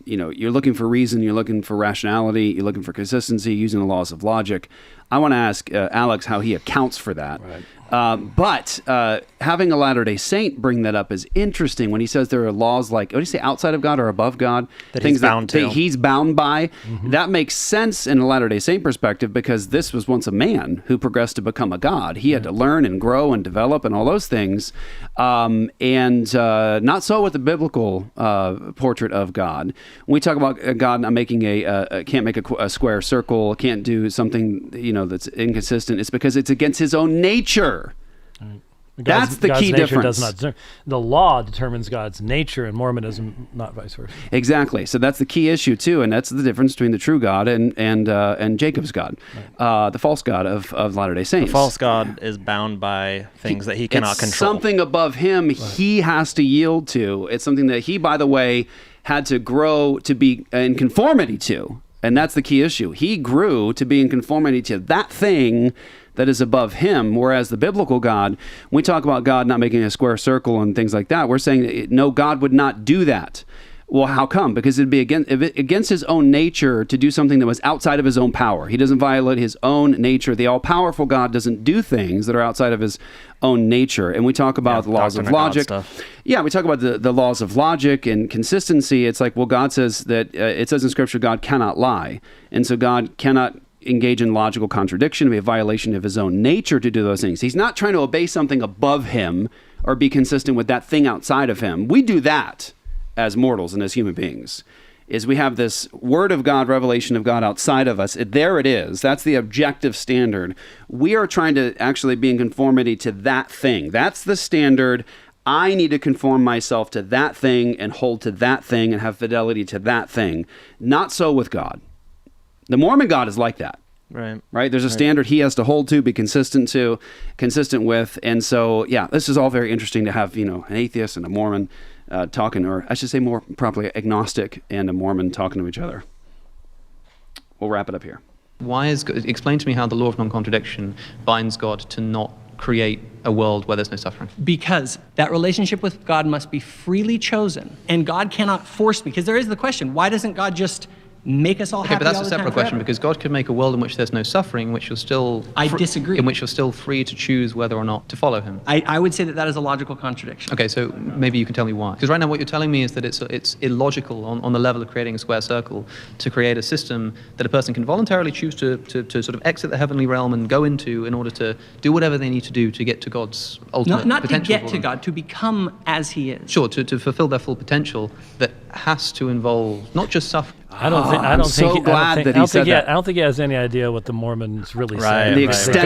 You're looking for reason, you're looking for rationality, you're looking for consistency, using the laws of logic. I want to ask Alex how he accounts for that. Right. But having a Latter-day Saint bring that up is interesting when he says there are laws like, what do you say, outside of God or above God? That he's bound to. That he's bound by. Mm-hmm. That makes sense in a Latter-day Saint perspective because this was once a man who progressed to become a God. He had to learn and grow and develop and all those things. And not so with the biblical portrait of God. When we talk about God not making can't make a square circle, can't do something, that's inconsistent, it's because it's against his own nature. Right. That's the God's key nature difference. Does not determine. The law determines God's nature in Mormonism, not vice versa. Exactly. So that's the key issue too, and that's the difference between the true God and Jacob's God, the false God of Latter-day Saints. The false God is bound by things that he cannot control. Something above him he has to yield to. It's something that he, by the way, had to grow to be in conformity to, and that's the key issue. He grew to be in conformity to that thing that is above him, whereas the biblical God, when we talk about God not making a square circle and things like that, we're saying, no, God would not do that. Well, how come? Because it'd be against his own nature to do something that was outside of his own power. He doesn't violate his own nature. The all-powerful God doesn't do things that are outside of his own nature. And we talk about the laws of logic. Yeah, we talk about the laws of logic and consistency. It's like, well, God says that, it says in Scripture, God cannot lie. And so God cannot engage in logical contradiction, to be a violation of his own nature to do those things. He's not trying to obey something above him or be consistent with that thing outside of him. We do that as mortals and as human beings, is we have this word of God, revelation of God outside of us. There it is. That's the objective standard. We are trying to actually be in conformity to that thing. That's the standard. I need to conform myself to that thing and hold to that thing and have fidelity to that thing. Not so with God. The Mormon God is like that. Right? There's a standard he has to hold to, be consistent with. And so, this is all very interesting to have, an atheist and a Mormon talking, or I should say more properly, agnostic and a Mormon talking to each other. We'll wrap it up here. Explain to me how the law of non-contradiction binds God to not create a world where there's no suffering. Because that relationship with God must be freely chosen, and God cannot force me. Because there is the question, why doesn't God just make us all happy all the time? But that's a separate question, because God could make a world in which there's no suffering, in which you're still... I disagree. In which you're still free to choose whether or not to follow him. I would say that is a logical contradiction. Okay, so maybe you can tell me why. Because right now what you're telling me is that it's illogical on the level of creating a square circle to create a system that a person can voluntarily choose to sort of exit the heavenly realm and go into in order to do whatever they need to do to get to God's ultimate not potential. Not to get to God, to become as he is. Sure, to fulfill their full potential that has to involve not just suffering. I don't think he has any idea what the Mormons really say. The extent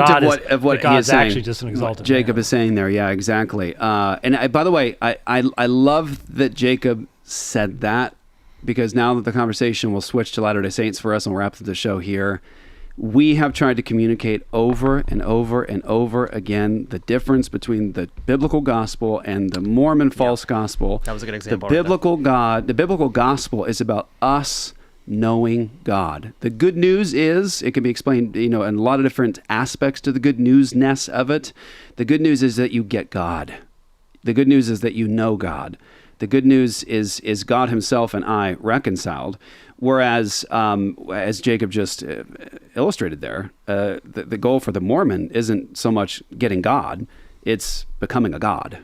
of what he is saying. Actually just an exalted Jacob man. is saying there. Yeah, exactly. And by the way, I love that Jacob said that, because now that the conversation will switch to Latter-day Saints for us and we'll wrap up the show here, we have tried to communicate over and over and over again the difference between the biblical gospel and the Mormon false gospel. That was a good example. The biblical gospel is about us knowing God. The good news is, it can be explained, in a lot of different aspects to the good news-ness of it. The good news is that you get God. The good news is that you know God. The good news is God himself and I reconciled. Whereas, as Jacob just illustrated there, the goal for the Mormon isn't so much getting God, it's becoming a God.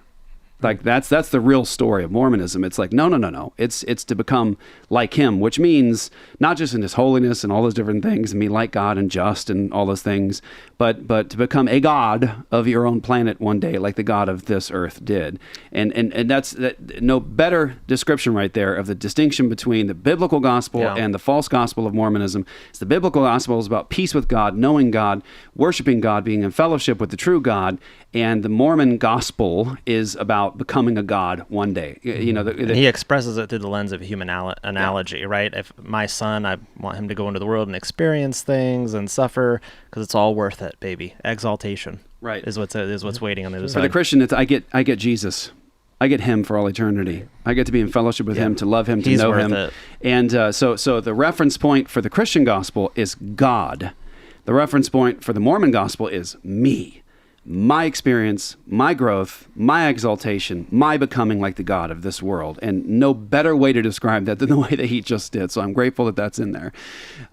Like that's the real story of Mormonism. It's like, no. It's to become like him, which means not just in his holiness and all those different things, and be like God and just and all those things, but to become a god of your own planet one day, like the God of this earth did. And that's no better description right there of the distinction between the biblical gospel and the false gospel of Mormonism. It's the biblical gospel is about peace with God, knowing God, worshiping God, being in fellowship with the true God, and the Mormon gospel is about becoming a god one day. You know, and he expresses it through the lens of a human analogy, right? If my son, I want him to go into the world and experience things and suffer because it's all worth it, baby. Exaltation, right, is what's waiting on the other side. For the Christian, it's I get Jesus. I get him for all eternity. I get to be in fellowship with him, to love him, to know him. It. And so the reference point for the Christian gospel is God. The reference point for the Mormon gospel is me. My experience, my growth, my exaltation, my becoming like the God of this world. And no better way to describe that than the way that he just did. So I'm grateful that that's in there.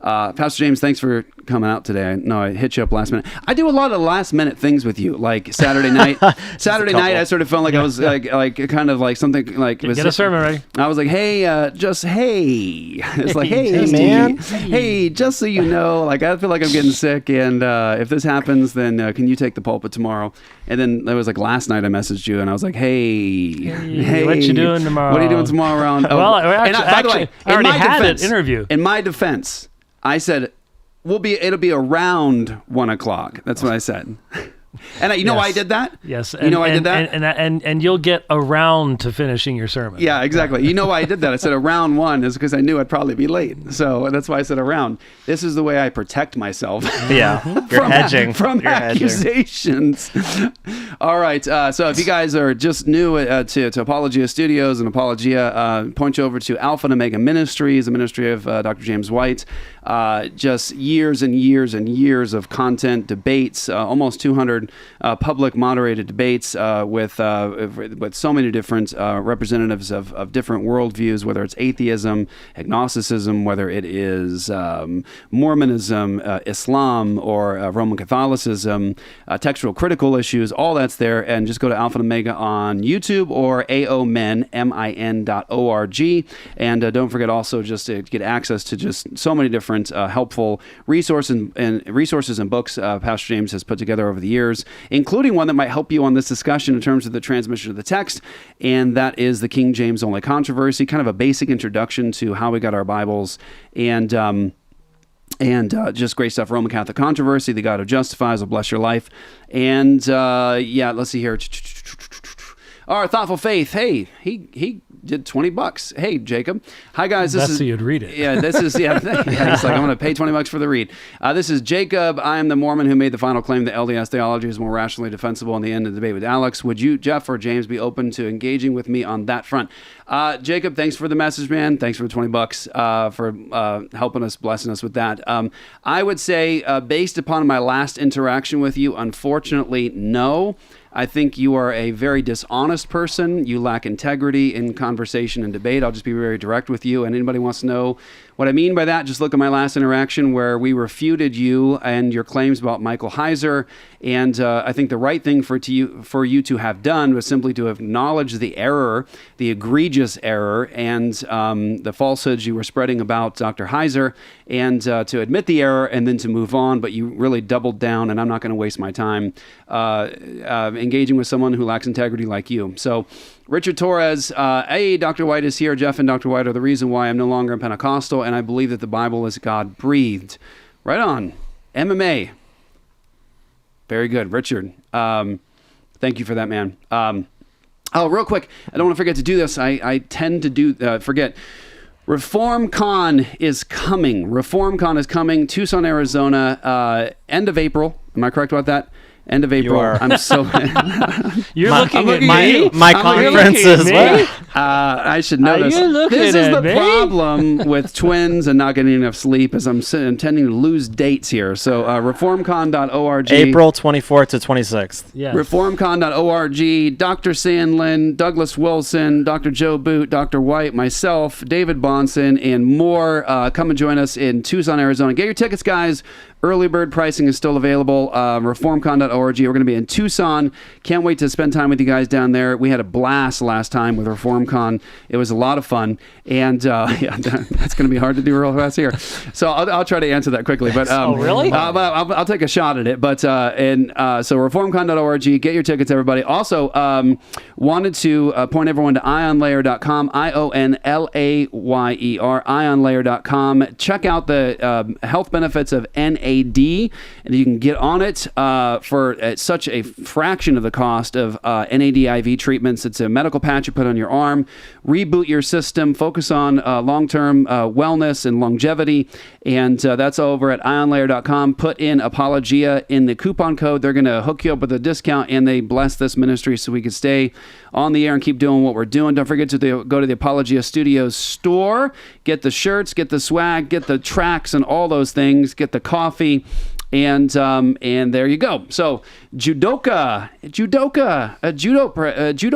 Pastor James, thanks for coming out today. I know I hit you up last minute. I do a lot of last minute things with you, like Saturday night. Saturday night, I sort of felt like I was like kind of like something like... Get a sermon ready. I was like, hey, hey. It's like, hey, man. Hey, just so you know, like I feel like I'm getting sick. And if this happens, then can you take the pulpit tomorrow? And then it was like last night I messaged you and I was like, hey, what you doing tomorrow? What are you doing tomorrow around? Well, by the way, I already had an interview. In my defense, I said, it'll be around 1:00. That's what I said. And you know why I did that? Yes. You know why I did that? And you'll get around to finishing your sermon. Yeah, exactly. You know why I did that? I said around 1 is because I knew I'd probably be late. So that's why I said around. This is the way I protect myself. Yeah, you're hedging. From accusations. All right. So if you guys are just new to Apologia Studios and Apologia, point you over to Alpha and Omega Ministries, a ministry of Dr. James White. Just years and years and years of content, debates, almost 200 public moderated debates with so many different representatives of different worldviews, whether it's atheism, agnosticism, whether it is Mormonism, Islam, or Roman Catholicism, textual critical issues, all that's there. And just go to Alpha and Omega on YouTube or aomin.org. And don't forget also just to get access to just so many different helpful resources and books Pastor James has put together over the years, including one that might help you on this discussion in terms of the transmission of the text, and that is the King James Only Controversy, kind of a basic introduction to how we got our Bibles, and just great stuff. Roman Catholic Controversy, The God Who Justifies Will Bless Your Life, and let's see here. Our Thoughtful Faith. Hey, he did $20. Hey, Jacob. Hi, guys. That's so you'd read it. Yeah, this is, yeah, it's like, I'm going to pay $20 for the read. This is Jacob. I am the Mormon who made the final claim that LDS theology is more rationally defensible in the end of the debate with Alex. Would you, Jeff, or James be open to engaging with me on that front? Jacob, thanks for the message, man. Thanks for the $20 for helping us, blessing us with that. I would say, based upon my last interaction with you, unfortunately, no. I think you are a very dishonest person. You lack integrity in conversation and debate. I'll just be very direct with you. And anybody wants to know what I mean by that, just look at my last interaction where we refuted you and your claims about Michael Heiser. And I think the right thing for you to have done was simply to acknowledge the error, the egregious error, and the falsehoods you were spreading about Dr. Heiser, and to admit the error and then to move on. But you really doubled down, and I'm not going to waste my time engaging with someone who lacks integrity like you. So Richard Torres, hey, Dr. White is here. Jeff and Dr. White are the reason why I'm no longer a Pentecostal, and I believe that the Bible is God-breathed. Right on. MMA. Very good, Richard. Thank you for that, man. Real quick, I don't want to forget to do this. I tend to forget. ReformCon is coming. ReformCon is coming. Tucson, Arizona, end of April. Am I correct about that? End of April. I'm so. You're looking at me. My conference as well. I should know this. This is the problem with twins and not getting enough sleep, is I'm intending to lose dates here. So reformcon.org. April 24th to 26th. Yes. Reformcon.org. Dr. Sandlin, Douglas Wilson, Dr. Joe Boot, Dr. White, myself, David Bonson, and more. Come and join us in Tucson, Arizona. Get your tickets, guys. Early bird pricing is still available. Reformcon.org. We're going to be in Tucson. Can't wait to spend time with you guys down there. We had a blast last time with ReformCon. It was a lot of fun. And that's going to be hard to do real fast here. So I'll try to answer that quickly. But really? I'll take a shot at it. But so reformcon.org. Get your tickets, everybody. Also, wanted to point everyone to ionlayer.com. IONLAYER. ionlayer.com. Check out the health benefits of NAD, and you can get on it for such a fraction of the cost of NAD IV treatments. It's a medical patch you put on your arm. Reboot your system. Focus on long-term wellness and longevity, and that's over at ionlayer.com. Put in Apologia in the coupon code. They're going to hook you up with a discount, and they bless this ministry so we can stay on the air and keep doing what we're doing. Don't forget to go to the Apologia Studios store. Get the shirts, get the swag, get the tracks and all those things. Get the coffee, and there you go. So judo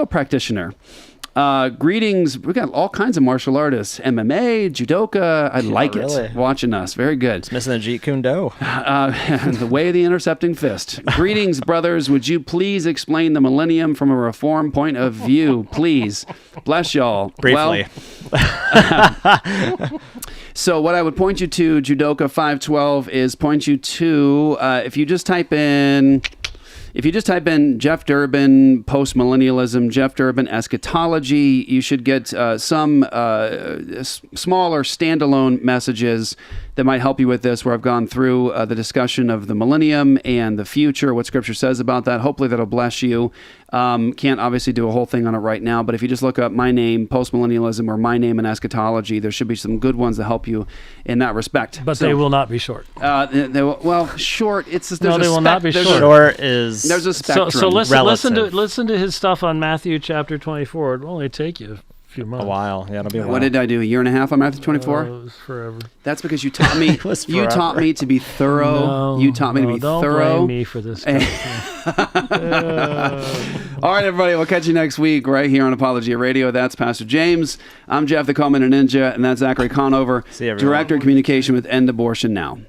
practitioner. Greetings. We got all kinds of martial artists, MMA, judoka. I like it. Watching us. Very good. It's missing a Jeet Kune Do. The way of the intercepting fist. Greetings, brothers. Would you please explain the millennium from a reform point of view, please? Bless y'all. Briefly. Well, so what I would point you to, Judoka 512, is point you to, if you just type in Jeff Durbin, postmillennialism, Jeff Durbin, eschatology, you should get some smaller standalone messages that might help you with this, where I've gone through the discussion of the millennium and the future, what Scripture says about that. Hopefully that'll bless you. Can't obviously do a whole thing on it right now, but if you just look up my name, postmillennialism, or my name and eschatology, there should be some good ones to help you in that respect. But they will not be short. Short. They will not be short. There's a spectrum. So listen to his stuff on Matthew chapter 24. It will only take you a few months. A while. Yeah, it'll be a while. What did I do? A year and a half on Matthew 24? It was forever. That's because you taught me. You taught me to be thorough. You taught me to be don't thorough. Blame me for this. All right, everybody. We'll catch you next week right here on Apologia Radio. That's Pastor James. I'm Jeff the Comment Ninja, and that's Zachary Conover, See you, everyone. Director of Communication with End Abortion Now.